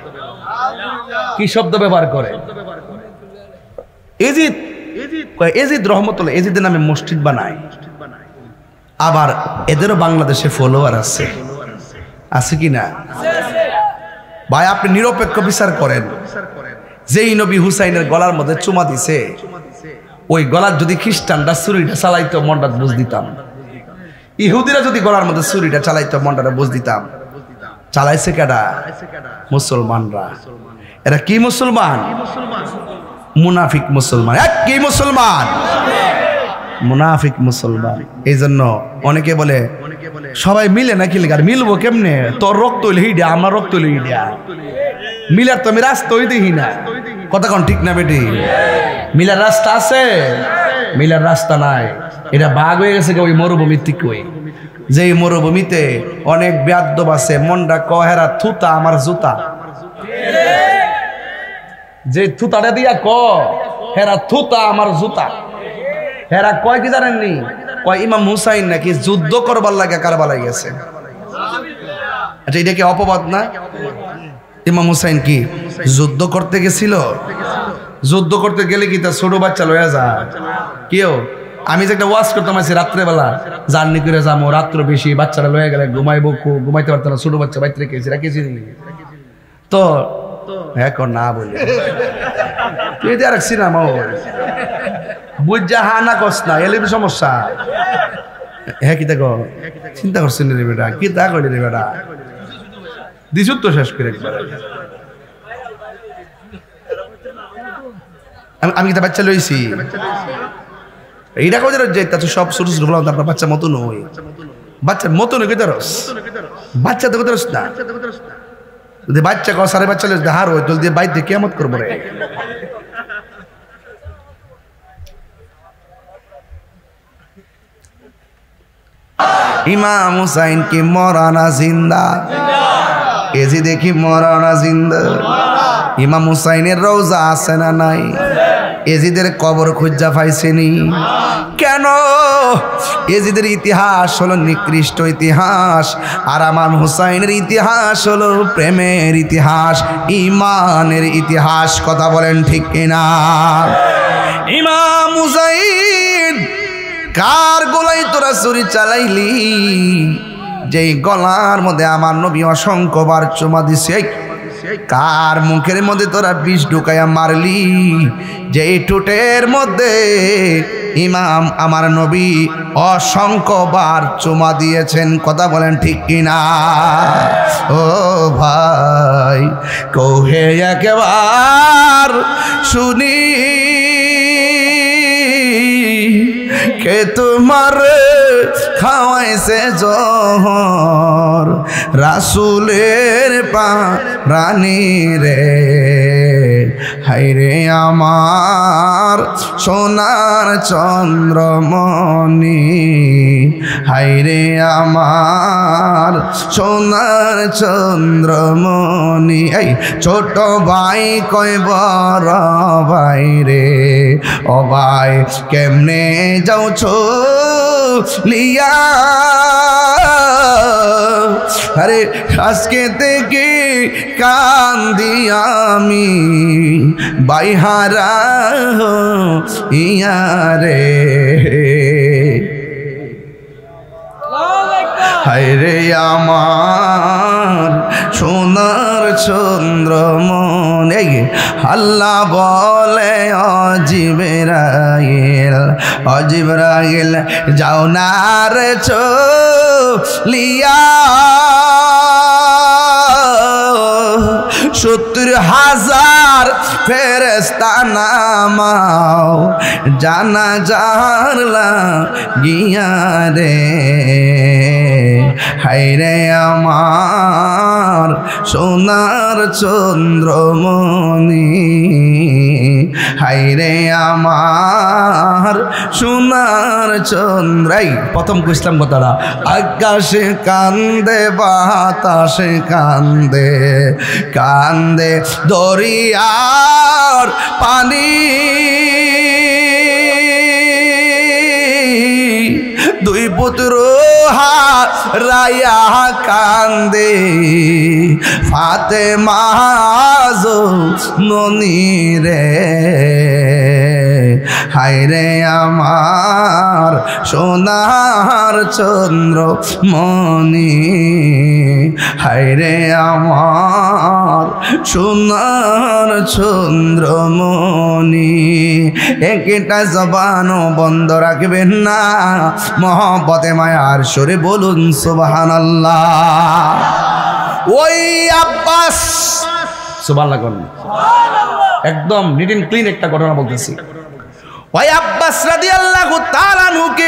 কি শব্দ ব্যবহার করে? এজিদ। এজিদ রহমতুল্লাহ, এজিদের নামে মসজিদ বানায়। আবার এদেরও বাংলাদেশে ফলোয়ার আছে, আছে কি না ভাই? আপনি নিরপেক্ষ বিচার করেন। যেই নবী হুসাইনের গলার মধ্যে চুমা দিছে, ওই গলার যদি খ্রিস্টানরা ছুরিটা চালাইতো মনটা বুঝ দিতাম। ইহুদিরা যদি গলার মধ্যে ছুরিটা চালাইতো মনটা বুঝ দিতাম। চালাইছে কেডা? মুসলমানরা। এরা কি মুসলমান? মুনাফিক মুসলমান। কি মুসলমান? মুনাফিক মুসলমান। এই জন্য অনেকে বলে সবাই মিলে নাকি, আর মিলবো কেমনে? তোর রক্ত হইলে হিডা, আমার রক্ত হইলে হিডা, মিলার তো আমি রাস্তা হই দেখি না। কথা কোন ঠিক না বেটি? মিলার রাস্তা আছে? মিলার রাস্তা নাই। এটা ভাগ হয়ে গেছে ওই মরুভূমির থেকে। ওই যে মরুভূমিতে অনেক বেয়াদ্দব আছে, মনটা কহেরা থুতা আমার জুতা। যে থুতাটা দিয়া ক হেরা থুতা আমার জুতা। হেরা কয় কি জানেননি? কয় ইমাম হুসাইন নাকি যুদ্ধ করবার লাগে কারবালায় গেছে। আচ্ছা, এটা কি অপবাদ না? ইমাম হুসাইন কি যুদ্ধ করতে গেছিল? যুদ্ধ করতে গেলে কি তার ছোট বাচ্চা লয়া যা? কেউ আমি যে একটা ওয়াজ করতাম আছি রাত্রেবেলা, জার্নি করে যাবো, রাত্র বেশি, বাচ্চারা লয়ে গেলে ঘুমাইবো, ঘুমাইতে পারতো না, ছোট বাচ্চা বাইতে রেখেছি, রাখেছি তো এখন না বলি তুই দিয়ে রাখছি না মা বুঝা হা না কস না, এলে সমস্যা। হ্যাঁ কি দেখো চিন্তা করছেন রে বেটা, কি তা কইলে রে বেটা, দিছু তো শেষ করে একবারে। আমি কি বাচ্চা লইছি? এইটা কই যে সব ছোট ছোট বলা আপনার বাচ্চা মতো নই, বাচ্চার মতো নই কই তারস, বাচ্চা তো কই তারস না। যদি বাচ্চা কো সারে বাচ্চা লইস হার হই তোল দিয়ে বাইর দিয়ে কিয়ামত করব রে। ইমাম হুসাইন কি মরানা জিন্দা? এজি দেখি মরানা জিন্দা। ইমাম হুসাইনের রওজা আছে না নাই? এজিদের কবর খুঁজা পাইছেনি কেন? এজিদের ইতিহাস হলো নিকৃষ্ট ইতিহাস, আর ইমাম হুসাইনের ইতিহাস হলো প্রেমের ইতিহাস, ইমানের ইতিহাস। কথা বলেন ঠিক কিনা? ইমাম হুসাইন কার গলায় তোরা ছুরি চালাইলি? যেই গলার মধ্যে আমার নবী অসংখ্যবার চুমা দিছে। কার মুখের মধ্যে তোরা বিষ ঢুকাইয়া মারলি? যেই ঠোঁটের মধ্যে ইমাম আমার নবী অসংখ্যবার চুমা দিয়েছেন। কথা বলেন ঠিক কিনা? ও ভাই কহে একবার শুনি, কে তোমার খাওয়াইছে জহর রাসূলের প্রাণী রে? হায়রে আমার সোনার চন্দ্রমণি, হায়রে আমার সোনার চন্দ্রমণি। এই ছোট ভাই কয় বড় ভাই রে, ও ভাই কেমনে যাওছ লিয়া, আরে আজকে থেকে কান্দি আমি বাইহারা ইয়া রে। হায়রে আমার সোনার চন্দ্রমণি, আল্লাহ বলে অজিবরাইল যাও না রে চলিয়া, 70,000 ফেরেশতা নামাও জানাজার লাগিয়া রে। হায়রে আমার সোনার চন্দ্রমণি, হায়রে আমার সোনার চন্দ্র। এই প্রথম কইছিলাম কথাটা, আকাশে কান্দে বাতাসে কান্দে, কান্দে দরিয়ার পানি, দুই পুত্র হারাইয়া কান্দে ফাতেমা ননি রে। হায়রে আমার সোনার চন্দ্রমণি, হায়রে আমার সোনার চন্দ্রমণি। একটা জবানও বন্ধ রাখবেন না, মহব্বতে মায়ার সুরে বলুন সুবহানাল্লাহ। ওই আব্বাস, সুবহানাল্লাহ করুন, একদম নিট এন্ড ক্লিন একটা ঘটনা বলতেছি। ওই আব্বাস রাদিয়াল্লাহু তাআলা আনহুকে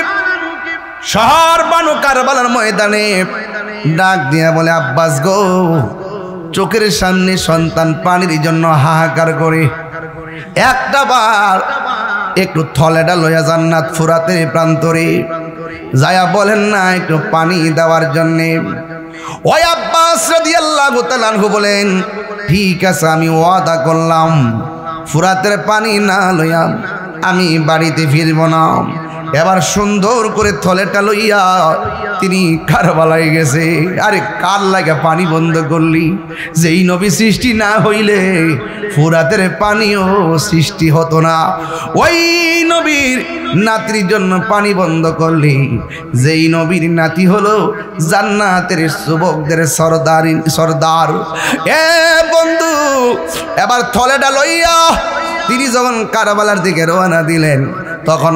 শহর বানু কারবালার ময়দানে ডাক দিয়া বলে, আব্বাস গো, চোখের সামনে সন্তান পানির জন্য হাহাকার করে, একটা বার একটু থলেটা লইয়া জান্নাত ফুরাতের প্রান্তরে যায়া বলেন না একটু পানি দেওয়ার জন্যে। ওই আব্বাস রাদিয়াল্লাহু তাআলা আনহু বলেন, ঠিক আছে, আমি ওয়াদা করলাম ফুরাতের পানি না লইয়া আমি বাড়িতে ফিরব না। এবার সুন্দর করে থলেটা লইয়া তিনি কারবালায় গেছে। আরে কার লাগে পানি বন্ধ করলি? যেই নবী সৃষ্টি না হইলে ফুরাতের পানিও সৃষ্টি হতো না। ওই নবীর নাতির জন্য পানি বন্ধ করলি, যেই নবীর নাতি হলো জান্নাতের যুবকদের সরদার। এ বন্ধু, এবার থলেটা লইয়া তিনি যখন কারবালার দিকে রওনা দিলেন, তখন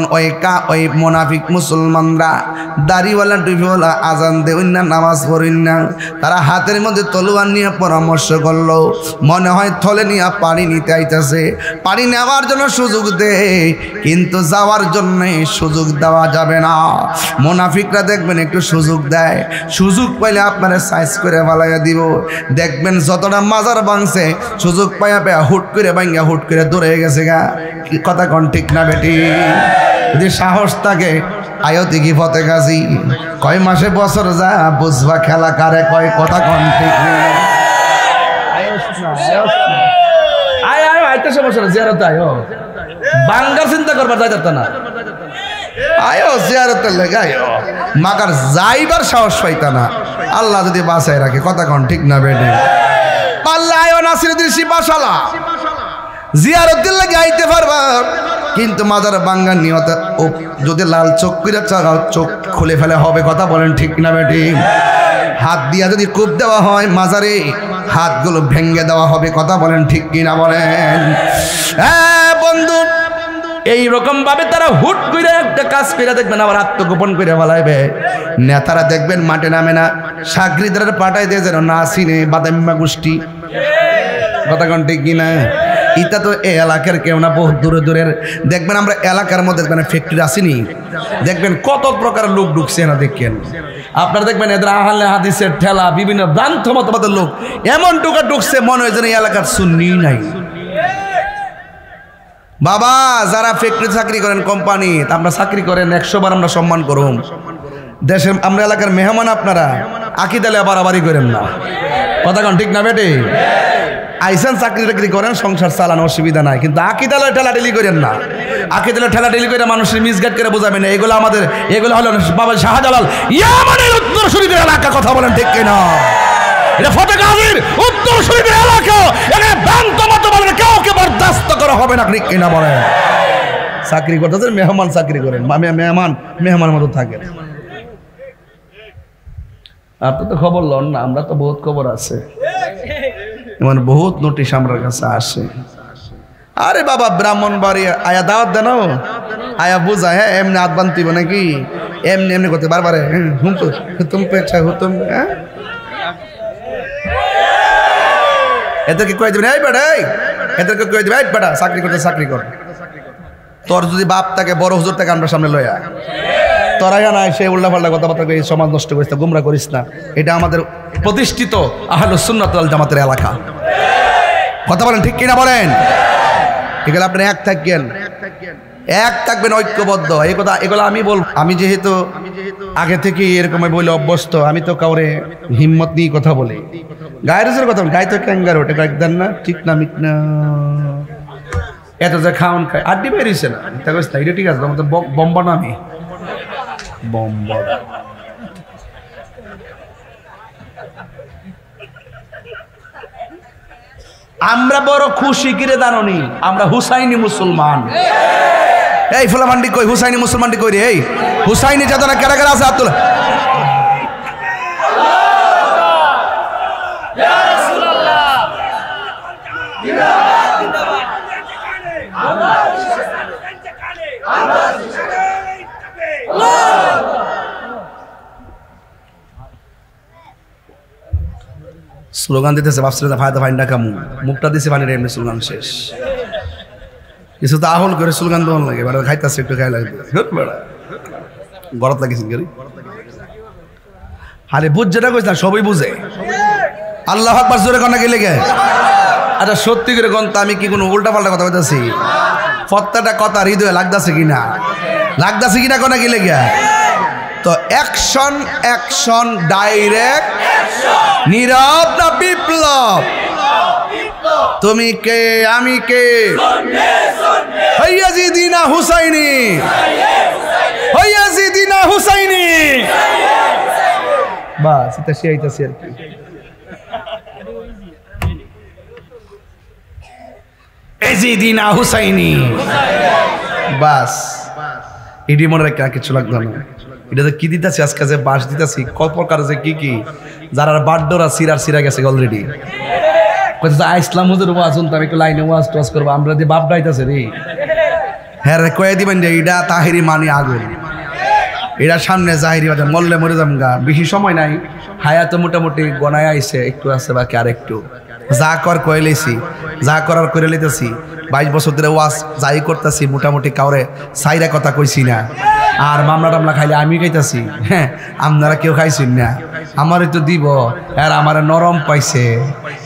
ওই মুনাফিক মুসলমানরা দাড়িওয়ালা টুপিওয়ালা আজান দেবেন না, নামাজ পড়েন না, তারা হাতের মধ্যে তলোয়ার নিয়ে পরামর্শ করলো, মনে হয় থলে নিয়ে পানি নিতে আইতেছে, পানি নেওয়ার জন্য সুযোগ দে, কিন্তু যাওয়ার জন্য সুযোগ দেওয়া যাবে না। মুনাফিকরা দেখবেন একটু সুযোগ দেয়, সুযোগ পাইলে আপনারা সাইজ করে ভালাইয়া দিব। দেখবেন যতটা মাজার ভাঙছে সুযোগ পাইয়া পাইয়া হুট করে ভাঙ্গা হুট করে দৌড়ে গেছে গা। কি কথা কোন ঠিক না বেটি? যদি সাহস থাকে আয়তি কি ফতে গাছি, কয় মাসে বছর যা বুঝবা খেলা কারে কয়, কথা কোন ঠিক নেই। বছর জিয়ারত আয়ো, বাঙ্গার চিন্তা করবার যাইতে না, আয়ো জিয়ারতের লেগে আয়ো, মাকার যাইবার সাহস পাইতা না। আল্লাহ যদি বাঁচায় রাখে, কথা কোন ঠিক না বেটি? পাল্লা আয়ো নাসিরুদ্দিন শিপাশালা, জিয়ারতের লেগে আইতে পারবা, কিন্তু মাজার বাঙ্গার নিয়ত যদি লাল চোখ করে চোখ খুলে ফেলে হবে, কথা বলেন ঠিক না বেটি? হাত দিয়া যদি কূপ দেওয়া হয় মাজারে, হাতগুলো ভেঙ্গে দেওয়া হবে, কথা বলেন ঠিক কিনা বলেন? হ্যাঁ বন্ধু, এইরকম ভাবে তারা হুট করে একটা কাজ করে দেখবেন আবার আত্মগোপন করে ফেলাইবে। নেতারা দেখবেন মাঠে নামে না, সাগরিদার পাঠাই দিয়ে যেন না চিনে বাদামিমা গোষ্ঠী, কথা কোন ঠিক কিনা? এটা তো এই এলাকার কেউ না, বহু দূরে দূরের দেখবেন। আমরা এলাকার মধ্যে দেখবেন ফ্যাক্টরি আসেনি, দেখবেন কত প্রকার লোক ঢুকছে না, দেখেন আপনারা দেখবেন এদের আহলে হাদিসের ঠেলা, বিভিন্ন ভ্রান্ত মতবাদের লোক এমন ঢুকছে মনে হয় যেন এই এলাকার সুন্নি নাই। বাবা যারা ফ্যাক্টরি চাকরি করেন কোম্পানি আমরা চাকরি করেন 100 বার আমরা সম্মান করুম দেশের আমরা এলাকার মেহমান আপনারা আকিদালে বাড়াবাড়ি করেন না কথা কোন ঠিক না বেটে আইসেন চাকরি টাকরি করেন সংসার চালানো অসুবিধা নাই কিন্তু আকিদালে ঠেলাঠেলি করেন না আকিদালে ঠেলাঠেলি করে মানুষের মিসগাইড করে বোঝাবেন না এগুলো আমাদের এগুলো হলো বাবা শাহজালাল ইয়ামানের উত্তরসূরিদের এলাকা কথা বলেন ঠিক কিনা এটা ফতেগাজীর উত্তরসূরিদের এলাকা এখানে ভ্রান্ত মত বলেন কাউকে বরদাস্ত করা হবে না ঠিক কিনা বলেন চাকরি করতেছেন মেহমান চাকরি করেন মেহমান মতো থাকেন আপনি তো খবর লন না আমরা তো বহুত খবর আছে এমন বহুত নোটিশ আমার কাছে আসে আরে বাবা ব্রাহ্মণবাড়ি আয়া দাওয়াত দেন আয়া বুঝা হ্যাঁ এমনি হাত বান্তিব নাকি এমনি এমনি করতে বারবার হুম তো হুতুম পেছা হুতুম হ্যাঁ এদেরকে কয়ে দিবেন এই বেটা এদেরকে কয়ে দিবেন এই বেটা চাকরি করতে চাকরি কর তোর যদি বাপ তাকে বড় হুজুর তাকে আমরা সামনে লয়া তোরাই নাই সে উল্লাপাল্লা কথাবার্তা এই সমাজ নষ্ট করিস না গুমরা করিস না এটা আমাদের প্রতিষ্ঠিত আহলুস সুন্নাত ওয়াল জামাতের এলাকা কথা বলেন ঠিক কিনা বলেন এগুলো আপনি এক থাকবেন ঐক্যবদ্ধ এই কথা এগুলো আমি বলবো আমি যেহেতু আগে থেকে এরকম বলে অভ্যস্ত আমি তো কাউরে হিম্মত নিয়ে কথা বলি গায়ের কথা গায়ে তো ক্যাঙ্গার ওটা একদম না ঠিক না মিট না এত যে খাওয়ান খায় আড্ডি বেরিয়েছে না এটা ঠিক আছে আমাদের বম্বা নামি বম্বা আমরা বড় খুশি কিরে জানি আমরা হুসাইনি মুসলমান এই ফুলামান্ডি কই হুসাইনি মুসলমানটি কই রে এই হুসাইনি চেতনা কারা কারা আছে আব্দুল্লাহ ইয়া রাসূলুল্লাহ স্লোগান দিতেছে বাপসরে ফায়দা ফাইন্ডা কামু মুখটা দিছে পানির এমনি স্লোগান শেষ কিছু তো আহল করে স্লোগান দেওয়ার লাগে এবার খাইতেছে একটু খাই লাগবে গরত লাগিয়েছেন গেরি আরে বুঝ যেটা কইস না সবই বুঝে আল্লাহ আকবার জোরে কনা গেলে গে আচ্ছা সত্যি করে গন্ত আমি কি কোনো উল্টা পাল্টা কথা বলতেছি প্রত্যেকটা কথা হৃদয়ে লাগতেছে কিনা কনা গেলে গে তো অ্যাকশন ডাইরেক্ট নীরব না বিপ্লব তুমি কে আমি কে হইয়াজিদিনা হুসাইনি হইয়াজিদিনা হুসাইনি বাস এটা শিয়াইতাছি আর কি এজিদিনা হুসাইনি বাস এটি মনে রাখা কিছু লাগতো না এটা কি দিতেছি আজকে যে বাস দিতেছি কত প্রকার যে কি যারা বাড্ডরা সিরা গেছে অলরেডি ইসলাম হুজুর ওয়াজ শুনতাম একটু লাইনে ওয়াজ টোয়াজ করবো আমরা যে বাপ ডাইতেছে রে হ্যাঁ রে কয়ে দিবেন যে এটা তাহিরি মানি আগুন এটা সামনে জাহিরি বাজার মরলে মরে যাম গা বেশি সময় নাই হায়াত মোটামুটি গনায় আইছে একটু আছে বাকি আর একটু যা কর কয়ে লেছি যা করার করে লেতেছি 22 বছর ধরে ওয়াজ যাই করতেছি মোটামুটি কাউরে সাইরা কথা কইছি না আর মামলা টামলা খাইলে আমি খাইতেছি হ্যাঁ আপনারা কেউ খাইছেন না আমারই তো দিব আর আমার নরম পাইছে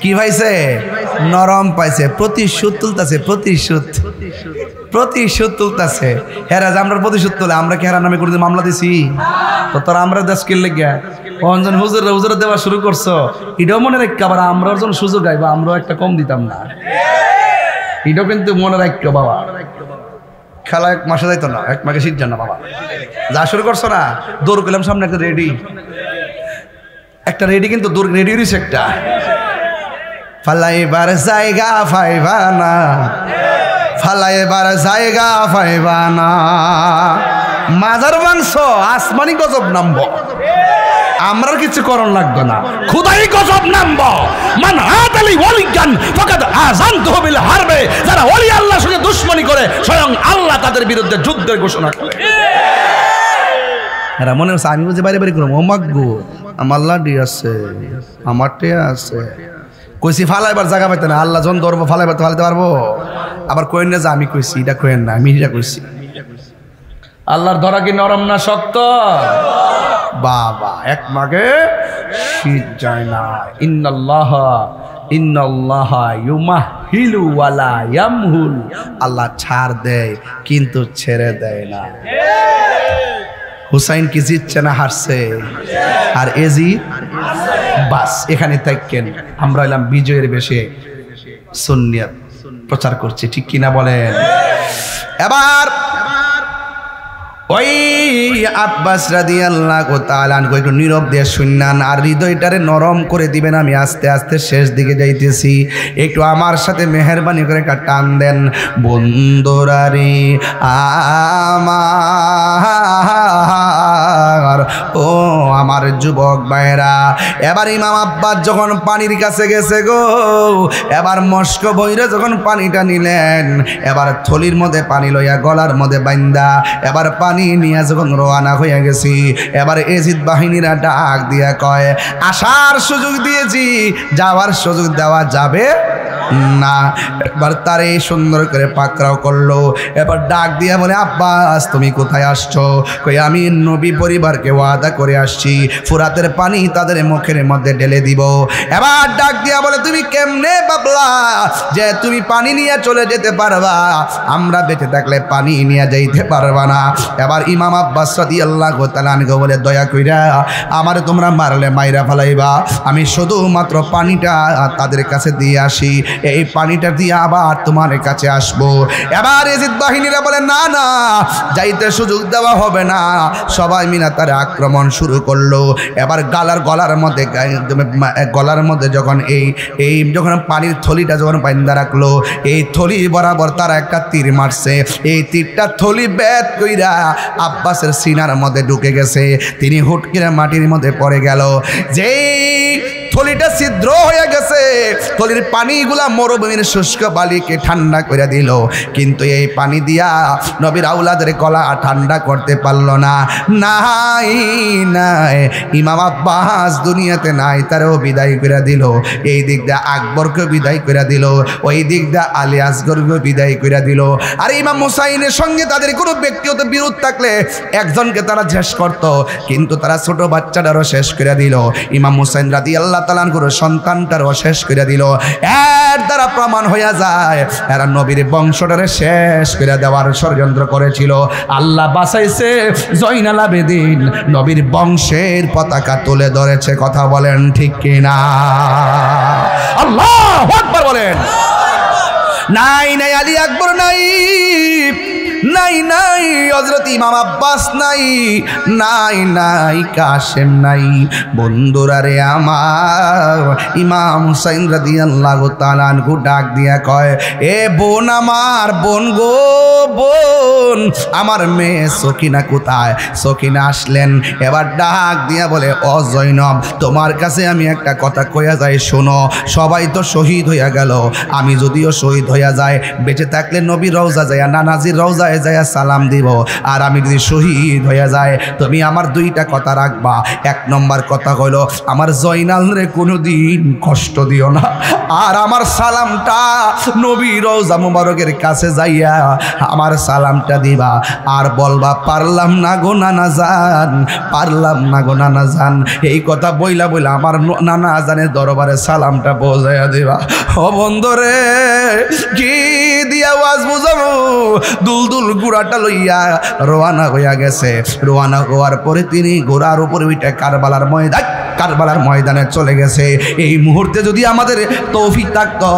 কি পাইছে নরম পাইছে প্রতিশোধ তুলতেছে প্রতিশোধ তুলতেছে হেরা যে আমরা প্রতিশোধ তুলে আমরা কি হেরা নামে করে মামলা দিছি তো তোরা আমরা দেশ কিনলে গিয়া অঞ্জন হুজুর দেওয়া শুরু করছো এটাও মনে রাখ আবার আমরা যখন সুযোগ আইব আমরাও একটা কম দিতাম না এটাও কিন্তু মনে রাখ বাবা খেলা 1 মাসে যাইতো না 1 মাসে শীত যান না বাবা যা শুরু করছো না দৌড় করলাম সামনে একটা রেডি কিন্তু দৌড় রেডি রয়েছে একটা ফালাইবার জায়গা পাইবা না মাজার মাংস আসমানি গজব নামবো আমরা কিছু করণ লাগবে না খুদাই গজব নামবো মান হাতালি ওয়ালিগান ফাকাদ আযানতুহু বিল হারবে যারা ওলি আল্লাহর সঙ্গে দুশমনি করে স্বয়ং আল্লাহ তাদের বিরুদ্ধে যুদ্ধের ঘোষণা করে এরা মনে হচ্ছে আমি বুঝে বাইরে করবো ওমাগ্গো আমার লাডি আছে আমারটে আছে কইছি ফালাইবার জায়গা পাইতে না আল্লাহ যখন ধরবো ফালাইতে পারবো আবার কইন না যে আমি কইছি এটা কইন না আমি এটা কইছি আল্লাহর ধরা কি নরম না শক্ত বাবা এক মাগে শীত যায় না ইন্নাল্লাহ ইন্নাল্লাহা ইউমাহিলু ওয়ালা ইয়ামহুল, আল্লাহ ছাড় দেয় কিন্তু ছেড়ে দেয় না। হুসাইন কি জিতছে না হারছে? আর এজিদ বাস এখানে থাকেন। আমরা এলাম বিজয়ের বেশে সুন্নিয়ত প্রচার করছি, ঠিক কিনা বলেন? এবার ওই আব্বাস রাদিয়াল্লাহু তাআলা আনহু একটু নীরব দিয়ে শুননান, আর হৃদয়টারে নরম করে দিবেন। আমি আস্তে আস্তে শেষ দিকে যাইতেছি, একটু আমার সাথে মেহেরবানি করে একটা টান দেন। বন্ধুরা রে আমার, ও আমার যুবক ভাইরা, এবার ইমাম আব্বাস যখন পানির কাছে গেছে গো, এবার মস্ক বইরে যখন পানিটা নিলেন, এবার থলির মধ্যে পানি লইয়া গলার মধ্যে বাইন্দা এবার পানি নিয়ে যখন রওনা হয়ে গেছি, এবার এজিদ বাহিনীরা ডাক দিয়া কয়, আসার সুযোগ দিয়েছি, যাওয়ার সুযোগ দেওয়া যাবে না। এবার তারে সুন্দর করে পাকড়াও করলো। এবার ডাক দিয়া বলে, আব্বাস তুমি কোথায় আসছো? কই আমি নবী পরিবারকে ওয়াদা করে আসছি, ফুরাতের পানি তাদের মুখের মধ্যে ঢেলে দিব। এবার ডাক দিয়া বলে, তুমি কেমনে ভাবলা যে তুমি পানি নিয়ে চলে যেতে পারবা? আমরা বেঁচে থাকলে পানি নিয়ে যাইতে পারবা না। এবার ইমাম আব্বাস রাদিয়াল্লাহু তাআলা আনহু বলে, দয়া কইরা আমারে তোমরা মারলে মাইরা ফেলাইবা, আমি শুধুমাত্র পানিটা তাদের কাছে দিয়ে আসি, এই পানিটা দিয়ে আবার তোমার কাছে আসবো। এবার এজিদ বাহিনীরা বলে, না না, যাইতে সুযোগ দেওয়া হবে না। সবাই মিলে তার আক্রমণ শুরু করলো। এবার গলার মধ্যে যখন এই যখন পানির থলিটা যখন বাইন্দা রাখলো, এই থলি বরাবর তারা একটা তীর মারছে। এই তীরটা থলি বেদ কইরা আব্বাসের সিনার মধ্যে ঢুকে গেছে। তিনি হুট করে মাটির মধ্যে পড়ে গেল। যেই থলিটা ছিদ্র হয়ে গেছে, থলির পানিগুলা মরুভূমির শুষ্ক বালিকে ঠান্ডা করে দিল, কিন্তু এই পানি দিয়া নবীর আউলাদের গলা ঠান্ডা করতে পারল না। নাই নাই, ইমাম আব্বাস দুনিয়াতে নাই, তারও বিদায় করে দিল। এই দিক দিয়ে আকবরকে বিদায় করে দিল, ওই দিক দিয়ে আলী আসগরকে বিদায় করে দিল। আর ইমাম হুসাইনের সঙ্গে তাদের কোনো ব্যক্তিগত বিরোধ থাকলে একজনকে তারা শেষ করত, কিন্তু তারা ছোট বাচ্চাটারও শেষ করে দিল। ইমাম হুসাইন রাদিয়াল্লাহু তাআলা আনহুর সন্তানটারও শেষ করে দিল। এর দ্বারা প্রমাণ হয়ে যায় এরা নবীর বংশটারে শেষ করে দেওয়ার ষড়যন্ত্র করেছিল। আল্লাহ বাঁচাইছে, জয়নাল আবেদিন নবীর বংশের পতাকা তুলে ধরেছে। কথা বলেন ঠিক কিনা? আল্লাহু আকবার বলেন। নাই নাই আলী আকবর নাই, নাই নাই হযরত ইমাম আব্বাস নাই, নাই নাই কাসেম নাই। বন্ধুরা রে আমার, ইমাম হুসাইন রাদিয়াল্লাহু তাআলা আনহু ডাক দিয়া কয়, এ বোন আমার, বোন গো বোন, আমার মেয়ে সকিনা কোথায়? সকিনা আসলেন। এবার ডাক দিয়া বলে, ও জৈনব, তোমার কাছে আমি একটা কথা কইয়া যাই, শোনো। সবাই তো শহীদ হইয়া গেল, আমি যদিও শহীদ হইয়া যায়, বেঁচে থাকলে নবীর রওজা যাইয়া নানাজির রওজা যাইয়া সালাম দিব। আর আমি যদি শহীদ হয়ে যায়, তুমি আমার দুইটা কথা রাখবা। এক নম্বর কথা হইল, আমার জয়নাল রে কোনোদিন কষ্ট দিও না, আর আমার সালামটা নবীর রওজা মুবারকের কাছে যাইয়া আমার সালামটা দিবা, আর বলবা, পারলাম না গো নানা জান, পারলাম না গো নানা জান। এই কথা বইলা বইলা আমার নানা জানের দরবারে সালামটা পৌঁছাইয়া দিবা। ও বন্ধুরে, কি দিয়া ওয়াজ বুঝাবো? দুলদুল ঘোড়াটা লইয়া রওয়ানা হইয়া গেছে। রওয়ানা হওয়ার পরে তিনি ঘোড়ার উপরে উঠে কারবালার ময়দানে চলে গেছে। এই মুহূর্তে যদি আমাদের তৌফিক থাকতো,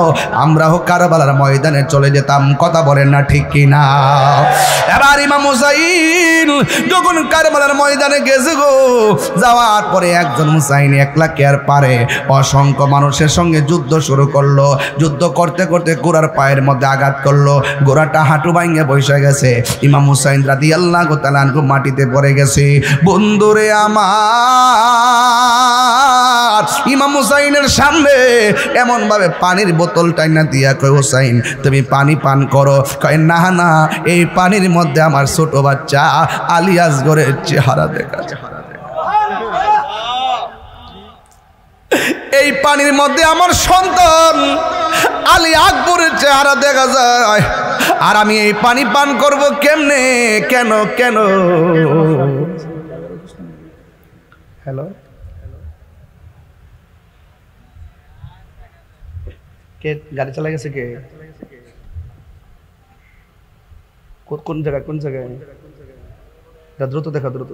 আমরাও কারবালার ময়দানে চলে যেতাম। কথা বলেন না ঠিক কিনা? এবার ইমাম হুসাইন যখন কারবালার ময়দানে গেছে গো, যাওয়ার পরে একজন হুসাইন একলা কে আর পারে, অসংখ্য মানুষের সঙ্গে যুদ্ধ শুরু করলো। যুদ্ধ করতে করতে ঘোড়ার পায়ের মধ্যে আঘাত করলো, ঘোড়াটা হাঁটু ভাঙে বসে গেছে। ইমাম হুসাইন রাদিয়াল্লাহু তাআলা আনহু মাটিতে পড়ে গেছে। বন্ধুরে আমার, ইমাম হুসাইনের সামনে এমন ভাবে পানির বোতল টাইনা দিয়া কয়, হুসাইন তুমি পানি পান করো। কয়, না না, এই পানির মধ্যে আমার ছোট বাচ্চা আলী আসগরের চেহারা দেখা যায়, এই পানির মধ্যে আমার সন্তান আলী আকবরের চেহারা দেখা যায়, আর আমি এই পানি পান করব কেমনে? কেন কেন? হ্যালো, কে গাড়ি চালা গেছে? কে কোন জায়গায় দ্রুত দেখা, দ্রুত।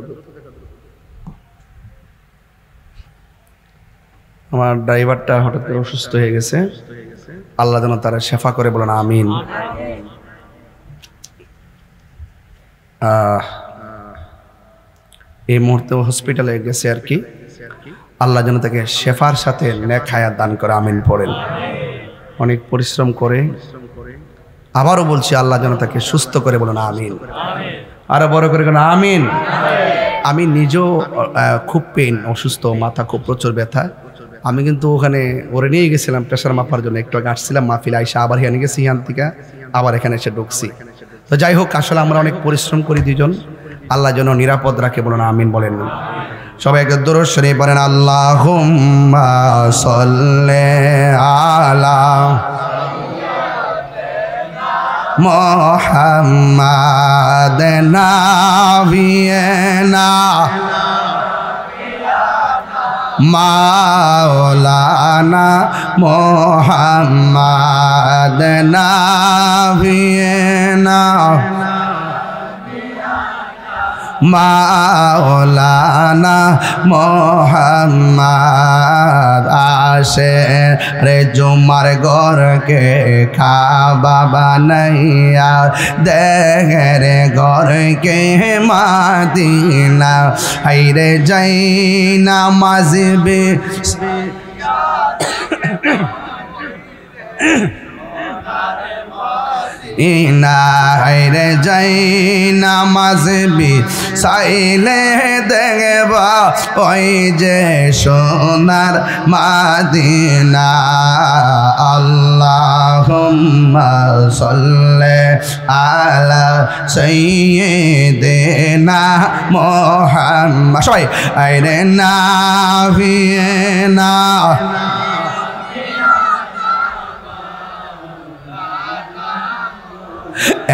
আমার ড্রাইভারটা হঠাৎ করে অসুস্থ হয়ে গেছে, আল্লাহ যেন তারা শেফা করে, বলেন আমিন। এই মুহূর্তে হসপিটালে গেছে আর কি, আল্লাহ যেন তাকে শেফার সাথে নেক হায়াত দান করে, আমিন পড়েন। অনেক পরিশ্রম করে, আবারও বলছি আল্লাহ যেন তাকে সুস্থ করে, বলেন আমিন। আরো বড় করে বলেন আমিন। আমি নিজেও খুব পেইন, অসুস্থ, মাথা খুব প্রচুর ব্যথা। আমি কিন্তু ওখানে ওরে নিয়ে গেছিলাম প্রেশার মাপার জন্য, একটু আগে আসছিলাম মাহফিলে, আইসা আবার হিয়ানে গেছি, হিয়ান থেকে আবার এখানে এসে ঢুকছি। তো যাই হোক, আসলে আমরা অনেক পরিশ্রম করি দুজন, আল্লাহ যেন নিরাপদ রাখে, বলেন আমিন বলেন। সবাই একটু দরুদ শরীফ পড়েন, আল্লাহুম্মা সাল্লি আলা মুহাম্মাদ নাবিয়িনা মাওলানা মুহাম্মাদ নাবিয়িনা মাওলানা মুহাম্মদ আসে রে জুমার ঘর কে খাবা বানাইয়া দেখে রে ঘর কে মাদিনা হাইরে যাই নামাজ বে ইনাইরে যাই নামাজ বি সাইলে দেখবা ওই যে সোনার মাদিনা। আল্লাহুম্মা সাল্লি আলা সাইয়্যিদিনা মুহাম্মদ, সবাই আইরে নাবিয়িনা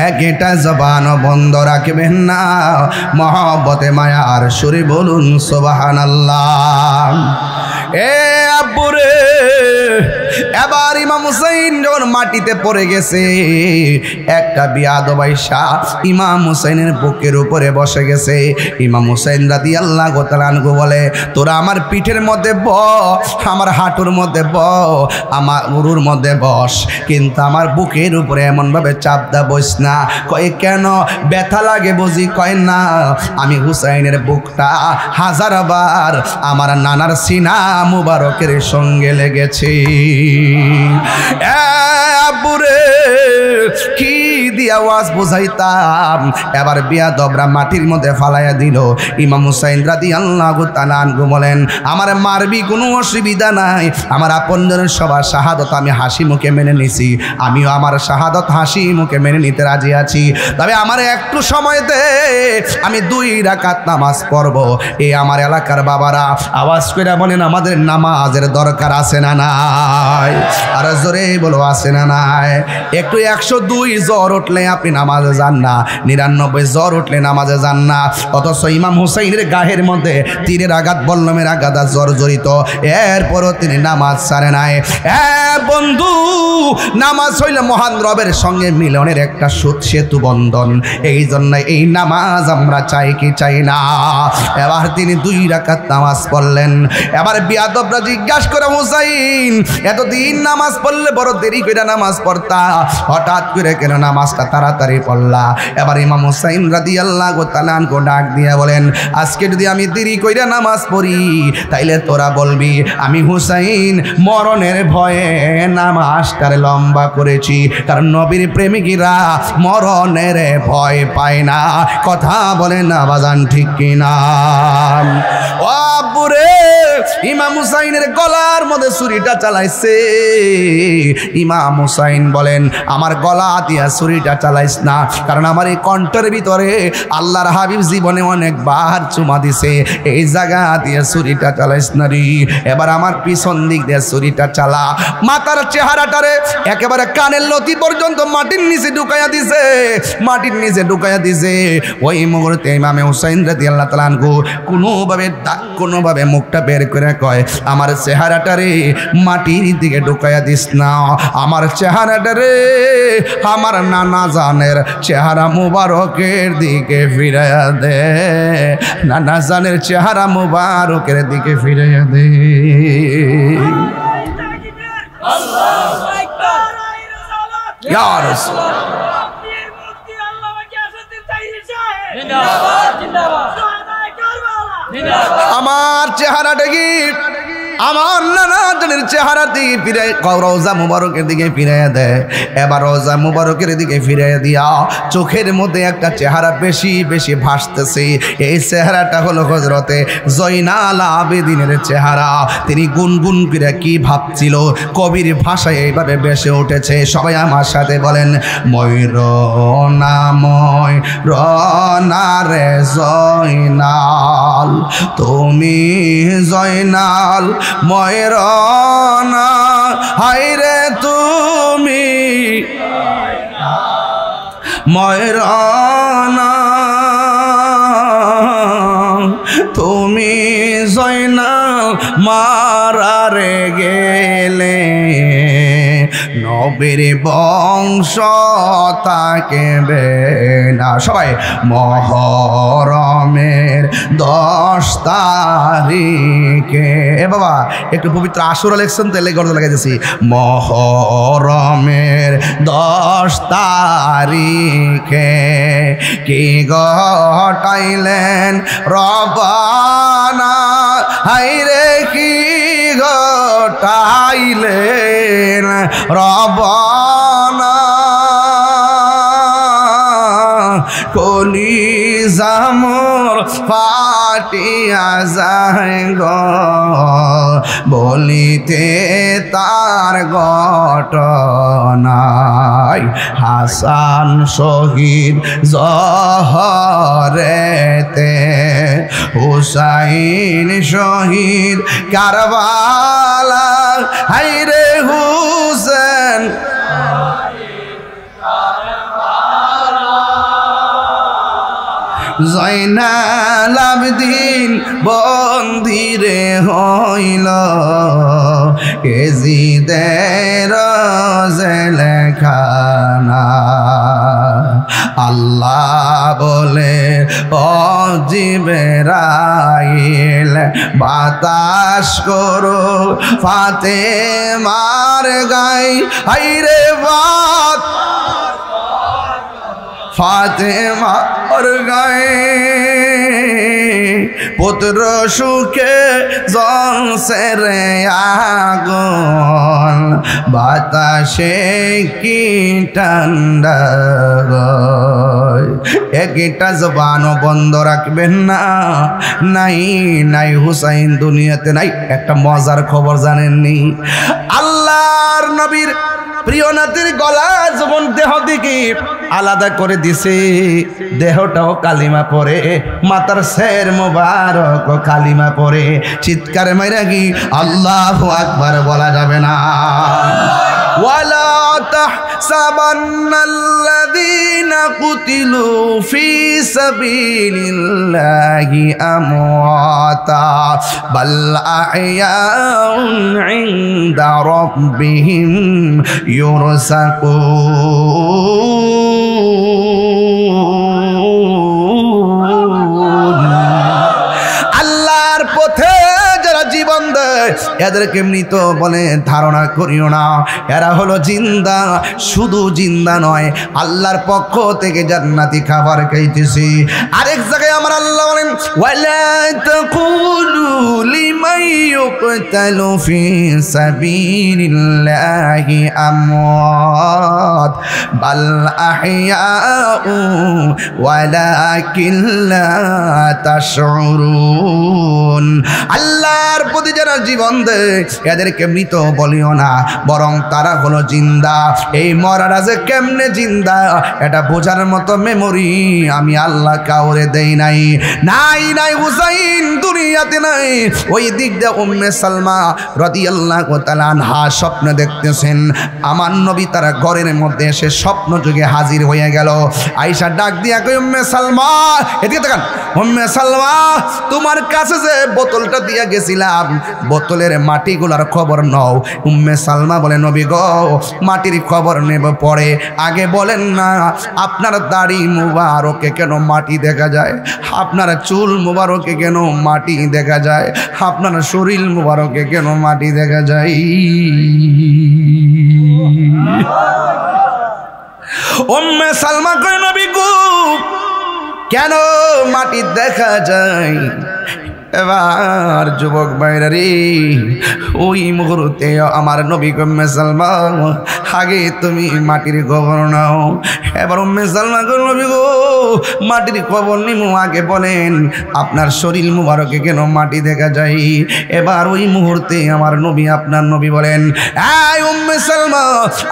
একটা জবান বন্ধ রাখবেন না, মহব্বতে মায়া আর সুরে বলুন সুবহানাল্লাহ। এ আব্বুরে, এবার ইমাম হুসাইন যখন মাটিতে পড়ে গেছে, একটা বিয়াদব আইসা ইমাম হুসাইনের বুকের উপরে বসে গেছে। ইমাম হুসাইন রাদিয়াল্লাহু তাআলা আনহু বলে, তোরা আমার পিঠের মধ্যে বস, আমার হাঁটুর মধ্যে বস, আমার উরুর মধ্যে বস, কিন্তু আমার বুকের উপরে এমন ভাবে চাপ দা বস না। কয় কেন? ব্যথা লাগে বুঝি? কয় না, আমি হুসাইনের বুকটা হাজারবার আমার নানার সিনা মুবারকের সঙ্গে লেগেছে। আব্বুরে, কি দিয়ে আওয়াজ বুঝাইতাম। এবার বিয়াদবরা মাটির মধ্যে ফালাইয়া দিল। ইমাম হুসাইন রাদিয়াল্লাহু তাআলা আনহু বলেন, আমার মারবি কোনো অসুবিধা নাই, আমার আপনজনের সবার শাহাদত আমি হাসি মুখে মেনে নিছি, আমিও আমার শাহাদত হাসি মুখে মেনে নিতে রাজি আছি, তবে আমার একটু সময় দে, আমি 2 রাকাত নামাজ পড়ব। এই আমার এলাকার বাবারা আওয়াজ করে বলেন, আমাদের নামাজের দরকার আছে না নাই? আর জোরে বলো, আছে না নাই? একটু 102 জ্বর উঠলে আপনি নামাজে যান না, 99 জ্বর উঠলে নামাজে যান না, অথচ ইমাম হুসাইনের গায়ের মধ্যে তীরের আঘাত, বল্লমের আঘাত জ্বর জড়িত, এরপরও তিনি নামাজ ছাড়ে নাই। বন্ধু, নামাজ হইলে মহান রবের সঙ্গে মিলনের একটা সেতু বন্ধন, এই জন্য এই নামাজ আমরা চাই কি চাই না? এবার তিনি 2 রাকাত নামাজ পড়লেন। এবার বিয়াদবরা জিজ্ঞাসা করে, হুসাইন এতদিন নামাজ পড়লে বড় দেরি করে নামাজ পড়তা, হঠাৎ করে কেন নামাজটা তাড়াতাড়ি পড়লা? এবার ইমাম হুসাইন রাদিয়াল্লাহু তাআলা আনহু ডাক দিয়ে বলেন, আজকে যদি আমি দেরি কইরা নামাজ পড়ি, তাইলে তোরা বলবি আমি হুসাইন মরণের ভয়ে নামাজটারে লম্বা করেছি, কারণ নবীর প্রেমিকরা মরণের ভয় পায় না। কথা বলেন না বাজান, ঠিক কিনা? ও আব্বুরে, ইমাম হুসাইনের গলার মধ্যে ছুরিটা চালাইছে। ইমাম হুসাইন বলেন, আমার গলা দিয়া ছুরিটা চালাইস না, কারণ আমার এই কণ্ঠের ভিতরে আল্লাহর হাবিব জীবনে অনেকবার চুমা দিছে, এই জায়গা দিয়ে ছুরিটা চালাইস না রে। এবার আমার পিছন দিক দিয়ে ছুরিটা চালা। মাতার চেহারাটারে একেবারে কানের লতি পর্যন্ত মাটির নিচে ঢুকাইয়া দিছে, মাটির নিচে ঢুকাইয়া দিছে। ওই মুহূর্তে ইমামে হুসাইন রাদিয়াল্লাহু তাআলা আনহু কোনোভাবে মুখটা বের করে কয়, আমার চেহারাটারে মাটির দিকে ঢুকাইয়া দিস না, আমার চেহারাটারে আমার নানা জানের চেহারা মুবারকের দিকে ফিরাইয়া দে, নানা জানের চেহারা মুবারকের দিকে ফিরাইয়া দে। ইয়া রাসূলুল্লাহ, আমার চেহারাটা কি আমার নানা জানের চেহারা দিকে ফিরে রওজা মুবারকের দিকে ফিরাইয়া দেয়। এবার রওজা মুবারকের দিকে ফিরাইয়া দিয়া চোখের মধ্যে একটা চেহারা বেশি বেশি ভাসতেছে। এই চেহারাটা হলো হযরতে জয়নাল আবেদিনের চেহারা। তিনি গুনগুন করে কি ভাবছিল, কবির ভাষায় এইভাবে বেসে উঠেছে। সবাই আমার সাথে বলেন, ময়ূরনাময় রনারে জয়নাল, তুমি জয়নাল ময়ূরনা, হায়রে তুমি ময়ূরনা, তুমি জয়নাল মারারে গেলে, নবীর বংশ থাকবে না। সবাই মহরমের 10 তারিখে, এ বাবা একটু পবিত্র আশুরা লেখছেন তো, এলে গর্দ লাগাইতেছি। মহরমের 10 তারিখে কি ঘটাইলেন রবানা, হায়রে কি ঘটাইলেন রবানা, কলিজা মোর ফাটিয়া যায় গো বলিতে তার ঘটনায়। হাসান শহীদ জহরেতে, হুসাইন শহীদ কারবালা, হায়রে হুসেন জয়নাল আবেদিন বন্দিরে হইল, এজিদের জেলখানা। আল্লাহ বলে ও জিবরাইল, বাতাস করো ফাতেমার গায়ে, হায়রে বাত ফাতেমার গায়ে, পুত্র সুখে জ্বলছে রে আগুন, বাতাসে কি ঠান্ডা। একটা জবানও বন্ধ রাখবেন না। নাই নাই হুসাইন দুনিয়াতে নাই। একটা মজার খবর জানেননি? আল্লাহর নবীর প্রিয় নাতির গলা যখন দেহ দিকে আলাদা করে দিছে, দেহটাও কালিমা পড়ে, মাতার শের মোবারক কালিমা পড়ে। চিৎকার মাইরা কি আল্লাহু আকবার বলা যাবে না? ওয়ালা তাহসাবান্নাল্লাযীনা কুতিলু ফী সাবিলিল্লাহি আমওয়াতা বাল আহইয়াউন ইনদা রাব্বিহিম ইউরযাকুন। আল্লাহর পথে যারা জীবন দেয় এদেরকে মৃত বলে ধারণা করিও না, এরা হলো জিন্দা। শুধু জিন্দা নয়, আল্লাহর পক্ষ থেকে জান্নাতি খাবার খাইতেছি। আরেক জায়গায় আমার আল্লাহ বলেন, ওয়ালা তাকুলু লিমান ইউকতালু ফি সাবিলিল্লাহি আমওয়াত বাল আহইয়াউ ওয়ালাকিন লা তাশউরুন। আল্লাহর প্রতি যারা জীবন দে, এদেরকে মৃত বলিও না, বরং তারা হলো জিন্দা। এই মরারা যে কেমনে জিন্দা এটা বোঝার মতো মেমোরি আমি আল্লাহ কাউরে দেই নাই। নাই নাই হুসাইন দুনিয়াতে নাই। ওই দিক দিয়ে উম্মে সালমা রাদিয়াল্লাহু তাআলা আনহা স্বপ্ন দেখতেছেন, আমার নবী তার ঘরের মধ্যে এসে স্বপ্ন যুগে হাজির হয়ে গেল। আয়েশা ডাক দিয়া কই, উম্মে সালমা এদিকে তাকান, উম্মে সালমা তোমার কাছে যে বোতলটা দিয়া গেছিলাম বোতলের মাটিগুলার খবর নাও। উম্মে সালমা বলে, নবী গো মাটির খবর নেব পরে, আগে বলেন না আপনার দাড়ি মুবারকে কেন মাটি দেখা যায়, আপনার চুল মুবারকে কেন মাটি দেখা যায়, আপনার শরীর মুবারকে কেন মাটি দেখা যায়। উম্মে সালমা কই, নবী গো কেন মাটি দেখা যায়? এবার যুবক ভাইরা রে, ওই মুহূর্তে আমার নবী উম্মে সালমা আগে তুমি মাটির খবর নাও। এবার উম্মে সালমা কই, নবী গো মাটির খবর নিমু, আগে বলেন আপনার শরীর মুবারকে কেন মাটি দেখা যায়। এবার ওই মুহূর্তে আমার নবী আপনার নবী বলেন, এই উম্মে সালমা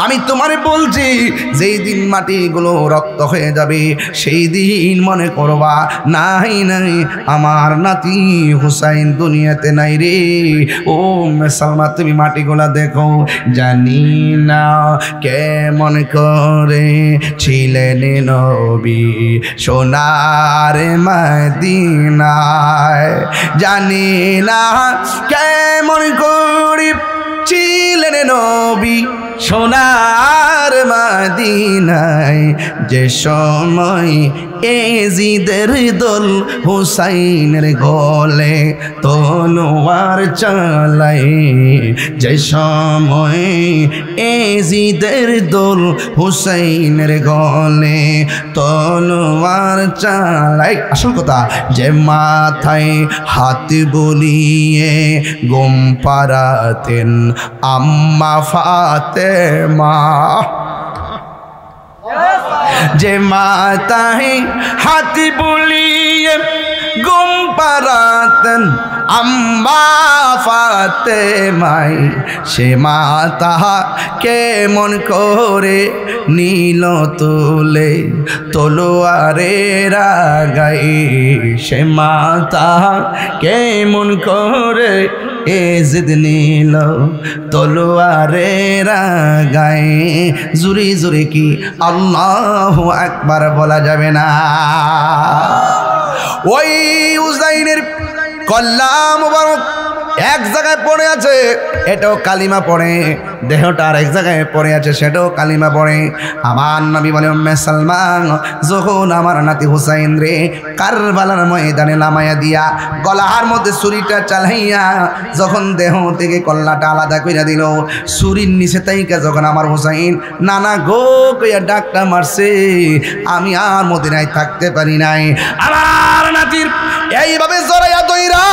আমি তোমারে বলছি যেই দিন মাটিগুলো রক্ত হয়ে যাবে সেই দিন মনে করবা নাই নাই আমার নাতি হুসাইন দুনিয়াতে নাই রে। ও উম্মে সালমা তুমি মাটিগুলা দেখো, জানি না কেমন করে ছিলেন নবী সোনার মদিনায়, জানি না কেমন করে ছিলেন নবী সোনার মদিনায়, যে সময় এজিদের দল হুসাইনের গলে তলোয়ার চালায়, যে সময় এজিদের দল হুসাইনের গলে তলোয়ার চালায়। আসল কথা, যে মাথায় হাত বলিয়ে গম পাড়াতেন আম্মা ফাতেমা, যে মাথায় হাত বুলিয়ে গুম পাড়াতেন আম্মা ফাতেমাই, সে মাতা কেমন করে নীল তুলে তলোয়ারের আগায়, সে মাতা কেমন করে এজিদ নীল তলোয়ারের আগায়। জুরি জুরি কি আল্লাহু আকবার বলা যাবে না? ওই হুসাইনের কল্লা মুবারক এক জায়গায় পড়ে আছে, এটাও কালিমা পড়ে, দেহটা আর এক জায়গায় পড়ে আছে, সেটাও কালিমা পড়ে। আমার নবী বলে, উম্মে সালমা যখন আমার নাতি হুসাইন রে কারবালার ময়দানে নামাইয়া দিয়া গলার মধ্যে ছুরিটা চালাইয়া যখন দেহ থেকে কল্লাটা আলাদা কইরা দিল, ছুরির নিচে তাইকা যখন আমার হুসাইন নানা গো কইয়া ডাকটা মারছে, আমি আর মদিনায় থাকতে পারি নাই। আমার নাতির এইভাবে জড়াইয়া দইরা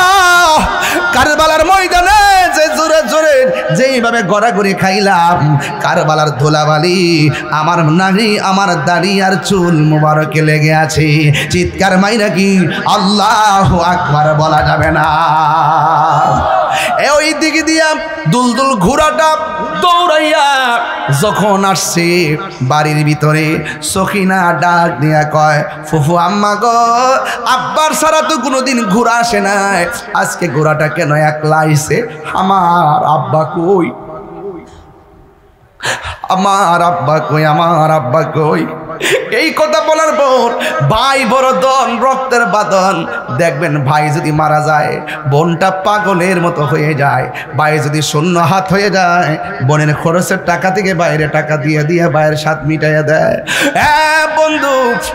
কারবালার ময়দানে যে জোরে জোরে যেইভাবে গড়াগড়ি খাইলাম, কারবালার ধুলাবালি আমার নারী আমার দাড়ি আর চুল মুবারকে লেগে আছে। চিৎকার মাইরা কি আল্লাহু আকবার বলা যাবে না? ওই দিকে দিয়া দুলদুল ঘোড়াটা দৌড়াইয়া যখন আসছে বাড়ির ভিতরে, সখিনা ডাক দিয়া কয়, ফুফু আম্মা গো আব্বার সারা তো কোনোদিন ঘোড়া আসে নাই, আজকে ঘোড়াটা কেন একলা আইছে? আমার আব্বা কই, আমার আব্বা কই, আমার আব্বা কই? এই কথা বলার পর ভাই বড় দন, রক্তের বাঁধন। দেখবেন ভাই যদি মারা যায় বোনটা পাগলের মতো হয়ে যায়, ভাই যদি শূন্য হাত হয়ে যায় বোনের খরচের টাকা থেকে বাইরে টাকা দিয়ে দিয়ে ভাইয়ের সাথ মিটাইয়া দেয়। হ্যাঁ বন্ধু,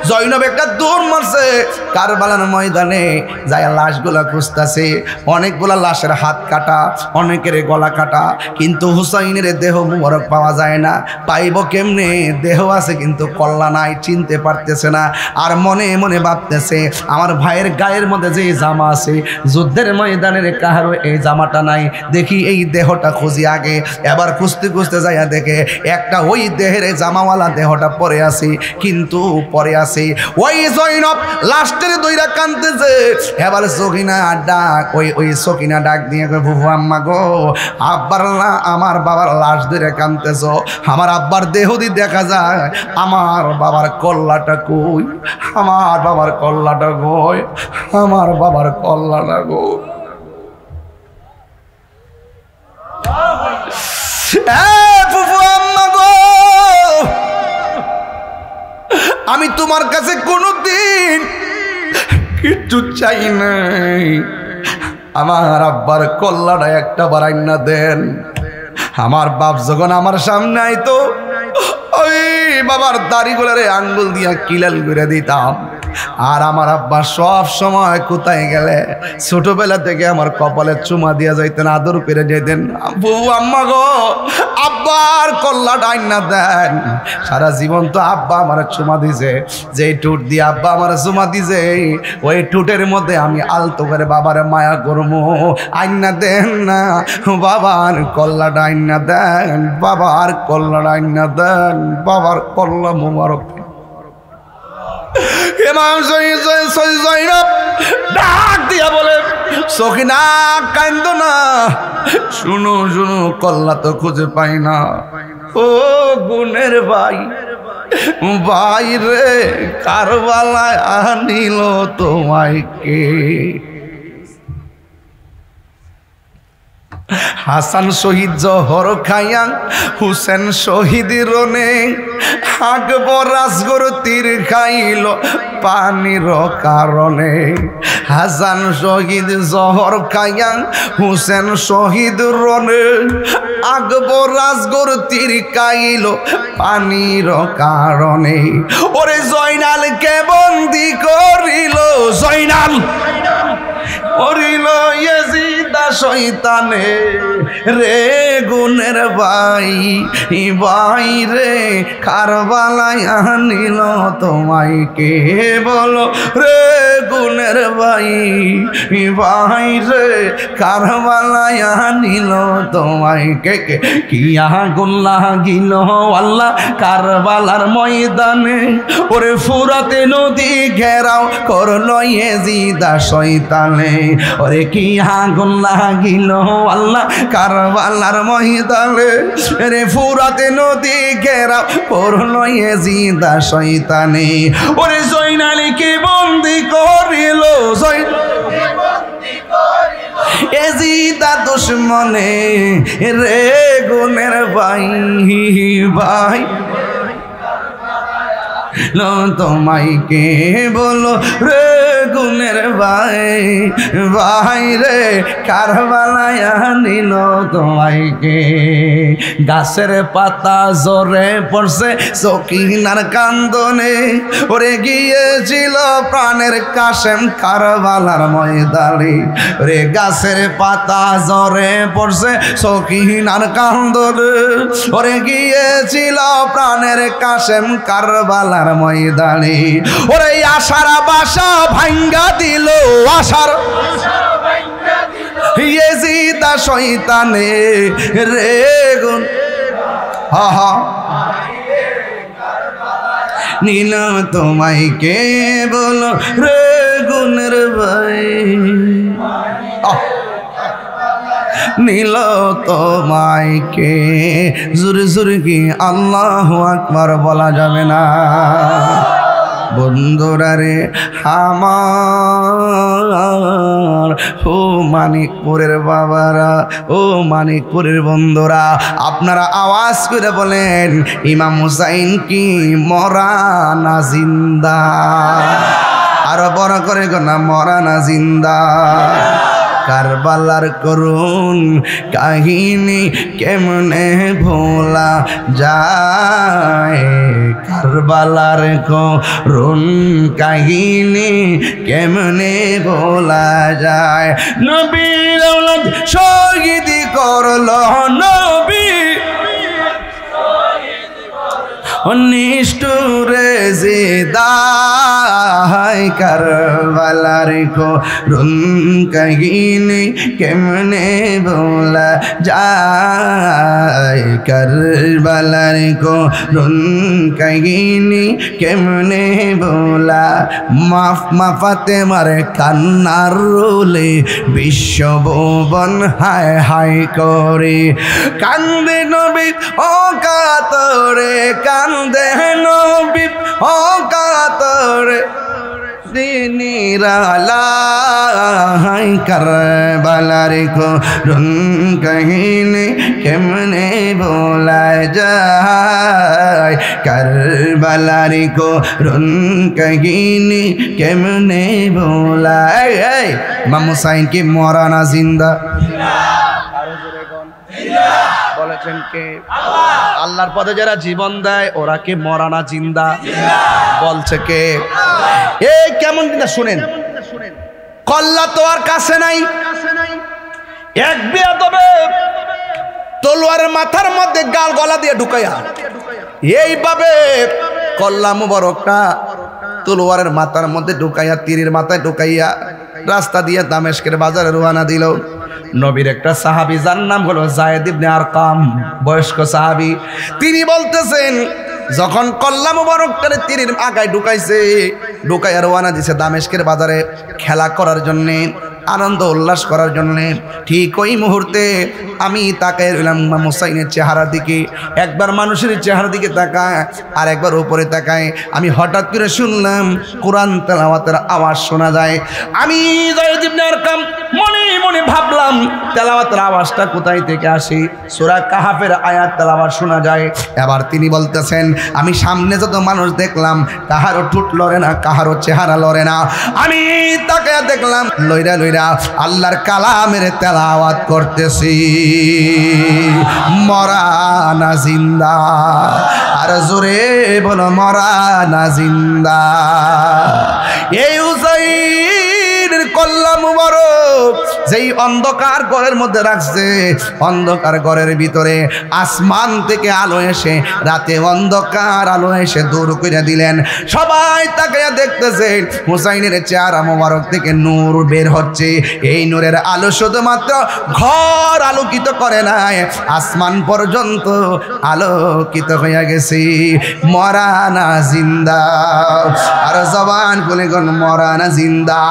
জৈনব একটা দৌড় মারছে কারবালার ময়দানে, যায় লাশগুলা খুঁজতেছে। অনেকগুলা লাশের হাত কাটা, অনেকের গলা কাটা, কিন্তু হুসাইনের দেহ মুবারক পাওয়া যায় না। পাইব কেমনে? দেহ আছে কিন্তু কল্লা নাই, চিনতে পারতেছে না। আর মনে মনে ভাবতেছে আমার ভাইয়ের গায়ের মধ্যে যে জামা আছে যুদ্ধের ময়দানের কাহারও এই জামাটা নাই, দেখি এই দেহটা খুঁজি আগে। এবার খুঁজতে খুঁজতে যাইয়া দেখে একটা ওই দেহের জামাওয়ালা দেহটা পরে আছে, কিন্তু পরে আছে ওই জৈনব লাস্টের দইরা কাঁদতেছে। এবার সকিনা ডাক, ওই সকিনা ডাক দিয়ে ফুফু আম্মা গো, আব্বার আমার বাবার লাশ ধরে কাঁদতেছ, আমার আব্বার দেহ দিয়ে দেখা যায় আমার বাবার কল্লাটা কই, আমার বাবার কল্লাটা কই, আমার বাবার কল্লাটা কই। ফুফু আম্মা গো, আমি তোমার কাছে কোনোদিন কিচ্ছু চাই নাই, আমার আব্বার কল্লাটা একটা বারাই না দেন। আমার বাপ যখন আমার সামনে আইতো ওই বাবার দাড়িগুলোরে আঙ্গুল দিয়া কিলাল করে দিতাম। আর আমার আব্বা সব সময় কোথায় গেলে ছোটবেলা থেকে আমার কপালে চুমা দিয়া যাইতেন, আদর করে যেতেন। বউ আম্মা গো, আব্বার কল্লাটা আইনা দেন। সারা জীবন তো আব্বা আমার চুমা দিছে, যে টুট দিয়ে আব্বা আমার চুমা দিছে ওই টুটের মধ্যে আমি আলতো করে বাবার মায়া করবো, আইনা দেন না বাবার কল্লাটা আইনা দেন, বাবার কল্লাটা আইনা দেন, বাবার কল্লা মোবারক। ইমাম জৈনব ডাক দিয়া বলে সখিনা কান্দো না, শুনো শুনো কল্লা তো খুঁজে পাই না। ও গুণের ভাই, ভাই রে কারবালায় আনিল তোমায় কে? হাসান শহীদ জহর খাইয়া হুসেন শহীদ রনে, আকবর রাজগর তীর খাইল পানির কারণে। হাসান শহীদ জহর খাইয়া হুসেন শহীদ রনে, আকবর রাজগর তীর খাইল পানির কারণে। ওরে জয়নালকে বন্দি করিল, জয়নাল করিল ইয়াজিদা শয়তানে রে গুণের ভাই, ভাই রে কারবালায় আনিল তোমায় কে? বলো রে গুণের ভাই, ভাই রে কারবালায় আনিল তোমায় কে? কে কিয়া গুণ লাগিল আল্লাহ কারবালার ময়দানে, ওরে ফুরাতে নদী ঘেরাও করলো ইয়াজিদা শয়তানে। ওরে কি আগুন লাগিল আল্লাহ কারবালার ময়দানে, রে ফুরাতে নদী ঘেরাও করলো ইয়াজিদা শয়তানে। ওরে জয়নালীকে বন্দি করিল, ইয়াজিদা দুশমনে রে গুণের ভাই, ভাই তোমায় কে? বলো রে গুণের ভাই, ভাই রে কারবালায় আনিল তোমায় কে? গাছের পাতা জোরে পড়ছে সকিনার কান্দনে, ওরে গিয়েছিল প্রাণের কাশেম কারবালার ময়দানে। রে গাছের পাতা জোরে পড়ছে সকিনার কান্দনে, ওরে গিয়েছিল প্রাণের কাশেম কারবালার ময়দানে। ওরে আশার বাসা ভাঙ্গা দিল, আশার ইয়াজিদা শয়তানে রে গুণ, হা হা নীল তোমায় কে? বলো রে গুণের ভাই, নীল তোমায় কে? জোরে জোরে কি আল্লাহু আকবার বলা যাবে না? বন্ধুরা রে আমার, ও মানিকপুরের বাবারা, ও মানিকপুরের বন্ধুরা, আপনারা আওয়াজ করে বলেন ইমাম হুসাইন কি মরা না জিন্দা? আরো বড় করে না মরা না জিন্দা? কারবালার করুন কাহিনী কেমনে ভোলা যায়, কারবালার করুন কাহিনী কেমনে ভোলা যায়। নবীর আওলাদ শহীদ করল, নবী নিষ্ঠুরে জিদায় কারবালার করুণ কাহিনী কেমনে বলা যায় কারবালার করুণ কাহিনী কেমনে বলা মাফাতে মারে কান্নার রোলে বিশ্বভুবন হায় হায় করে কান্দে নবী ও কাতরে কান্দে নবী ও কাতরে নিরালাই কারবালার করুণ কাহিনী কেমনে বলা যায় কারবালার করুণ কাহিনী কেমনে বলা যায় ইমাম হুসাইন কি মরা না জিন্দা বলেছেন কে আল্লাহর পথে যারা জীবন দেয় ওরা কি মরা না জিন্দা বলছে কে এই কেমন কিনা শুনেন কল্লা তো আর কাছে নাই এক বেয়াদবে তলোয়ারের মাথার মধ্যে গাল গলা দিয়ে ঢুকাইয়া এইভাবে কল্লা মুবারকটা তলোয়ারের মাথার মধ্যে ঢুকাইয়া তীরের মাথায় ঢুকাইয়া রাস্তা দিয়ে দামেস্কের বাজারে রওনা দিল নবীর একটা সাহাবী যার নাম হলো যায়েদ ইবনে আরকাম বয়স্ক সাহাবী তিনি বলতেছেন যখন কল্লা মুবারকটারে তীরের আগায় ঢুকাইছে ঢুকাইয়া রওনা দিছে দামেস্কের বাজারে খেলা করার জন্যে আনন্দ উল্লাস করার জন্য ঠিক ওই মুহূর্তে আমি তাকায় রইলাম ইমাম হুসাইনের চেহারার দিকে একবার মানুষের চেহারার দিকে তাকায় আর একবার উপরে তাকায় আমি হঠাৎ করে শুনলাম কোরআন তেলাওয়াতের আওয়াজ শোনা যায় আমি যায়েদ ইবনে আরকাম মনে মনে ভাবলাম তেলাওয়াতের আওয়াজটা কোথায় থেকে আসে সূরা কাহাফের আয়াত তেলাওয়াত শোনা যায় এবার তিনি বলতেছেন আমি সামনে যত মানুষ দেখলাম কাহারও ঠোঁট লড়ে না কাহারও চেহারা লড়ে না আমি তাকায় দেখলাম লইরা লইরা আল্লাহর কালামের তেলাওয়াত করতেছি মরা না জিন্দা আর জোরে বলো মরা না জিন্দা এই হুসাইনের কল্লা মুবারক যেই অন্ধকার ঘরের মধ্যে রাখছে অন্ধকার ঘরের ভিতরে আসমান থেকে আলো এসে রাতে অন্ধকার আলো এসে দূর করে দিলেন সবাই তাকায়া দেখতেছে হুসাইনের চেহারা মোবারক থেকে নূর বের হচ্ছে এই নূরের আলো শুধুমাত্র ঘর আলোকিত করে নাই আসমান পর্যন্ত আলোকিত হয়ে গেছে মরা না জিন্দা আর জবান খুলে কোন মরা না জিন্দা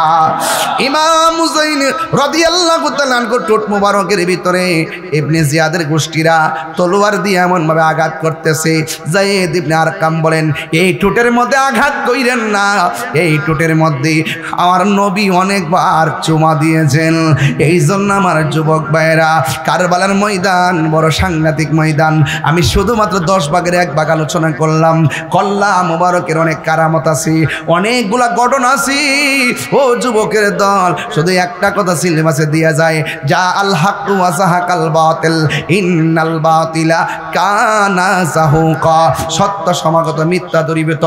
ইমাম হুসাইন রাদিয়াল্লাহু তাআলা আনহু ঠোঁট মোবারকের ভিতরে ইবনে জিয়াদের গোষ্ঠীরা তলোয়ার দিয়ে এমন ভাবে আঘাত করতেছে যায়েদ ইবনে আরকাম বলেন এই ঠোঁটের মধ্যে আঘাত কইরেন না এই ঠোঁটের মধ্যে আমার নবী অনেকবার চুমা দিয়েছেন এই জন্য আমার যুবক ভাইরা কারবালার ময়দান বড় সাংঘাতিক ময়দান আমি শুধুমাত্র 10 ভাগের 1 ভাগ আলোচনা করলাম কল্লা মোবারকের অনেক কারামত আছে অনেকগুলা ঘটনা আছে ও যুবকের দল শুধু একটা কথা সিলেবাসে দিয়া যায় যা আল হক ওয়া যাহাকাল বাতিল ইন্নাল বাতিলা কানা যাহুকা সত্য সমাগত মিথ্যা দূরীভূত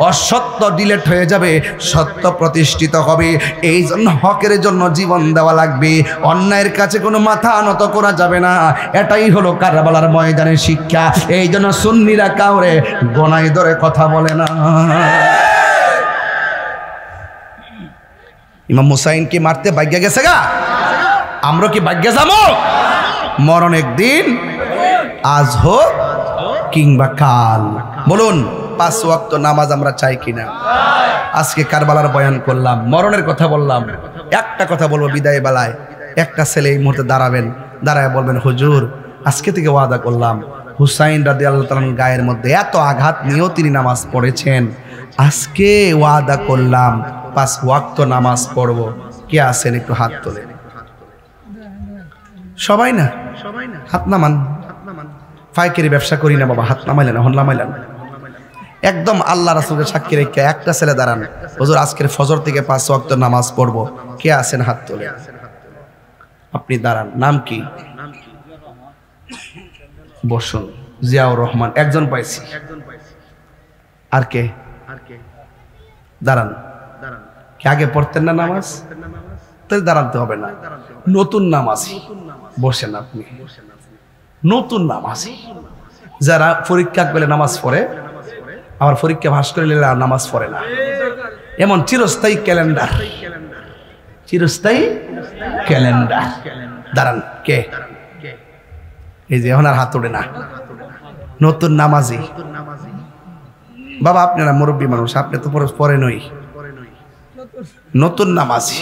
অসত্য ডিলিট হয়ে যাবে সত্য প্রতিষ্ঠিত হবে এই জন্য হকের জন্য জীবন দেওয়া লাগবে অন্যায়ের কাছে কোনো মাথা নত করা যাবে না এটাই হলো কারবালার ময়দানের শিক্ষা এই জন্য সুন্নিরা কাউরে গোনায় ধরে কথা বলে না ইমাম হুসাইন কি মারতে ভাগ্য গেছে গা আমরা কি ভাগ্য যাবো মরণ একদিন আজ হোক কিংবা কাল বলুন 5 ওয়াক্ত নামাজ আমরা চাই কিনা আজকে কারবালার বয়ান করলাম মরণের কথা বললাম একটা কথা বলবো বিদায় বেলায় একটা ছেলে এই মুহূর্তে দাঁড়াবেন দাঁড়ায় বলবেন হুজুর আজকে থেকে ওয়াদা করলাম হুসাইন রাদিয়াল্লাহু তাআলার গায়ের মধ্যে এত আঘাত নিয়েও তিনি নামাজ পড়েছেন আজকে ওয়াদা করলাম 5 ওয়াক্ত নামাজ পড়ব কে আছেন একটু হাত তোলেন সবাই না হাত নামান ফাইকেরি ব্যবসা করি না বাবা হাত নামাইলেন হন নামাইলেন একদম আল্লাহ রাসূলের সাক্ষী রেখে একটা ছেলে দাঁড়ান হুজুর আজকের ফজর থেকে 5 ওয়াক্ত নামাজ পড়ব কে আছেন হাত তোলেন আপনি দাঁড়ান নাম কি বসুন জিয়াউর রহমান একজন পাইছি আর কে দাঁড়ান কি আগে পড়তেন না নামাজ তাহলে দাঁড়াতে হবে না নতুন নামাজি বসেন আপনি নতুন নামাজি যারা পরীক্ষা করে নামাজ পড়ে আবার পরীক্ষা পাস করে নিলে আর নামাজ পড়ে না। এমন চিরস্থায়ী ক্যালেন্ডার, চিরস্থায়ী ক্যালেন্ডার। দাঁড়ান, কে? এই যে এখন আর হাত ওঠে না, নতুন নামাজি বাবা। আপনারা মুরব্বী মানুষ, আপনি তো পরে নই, নতুন নামাজি।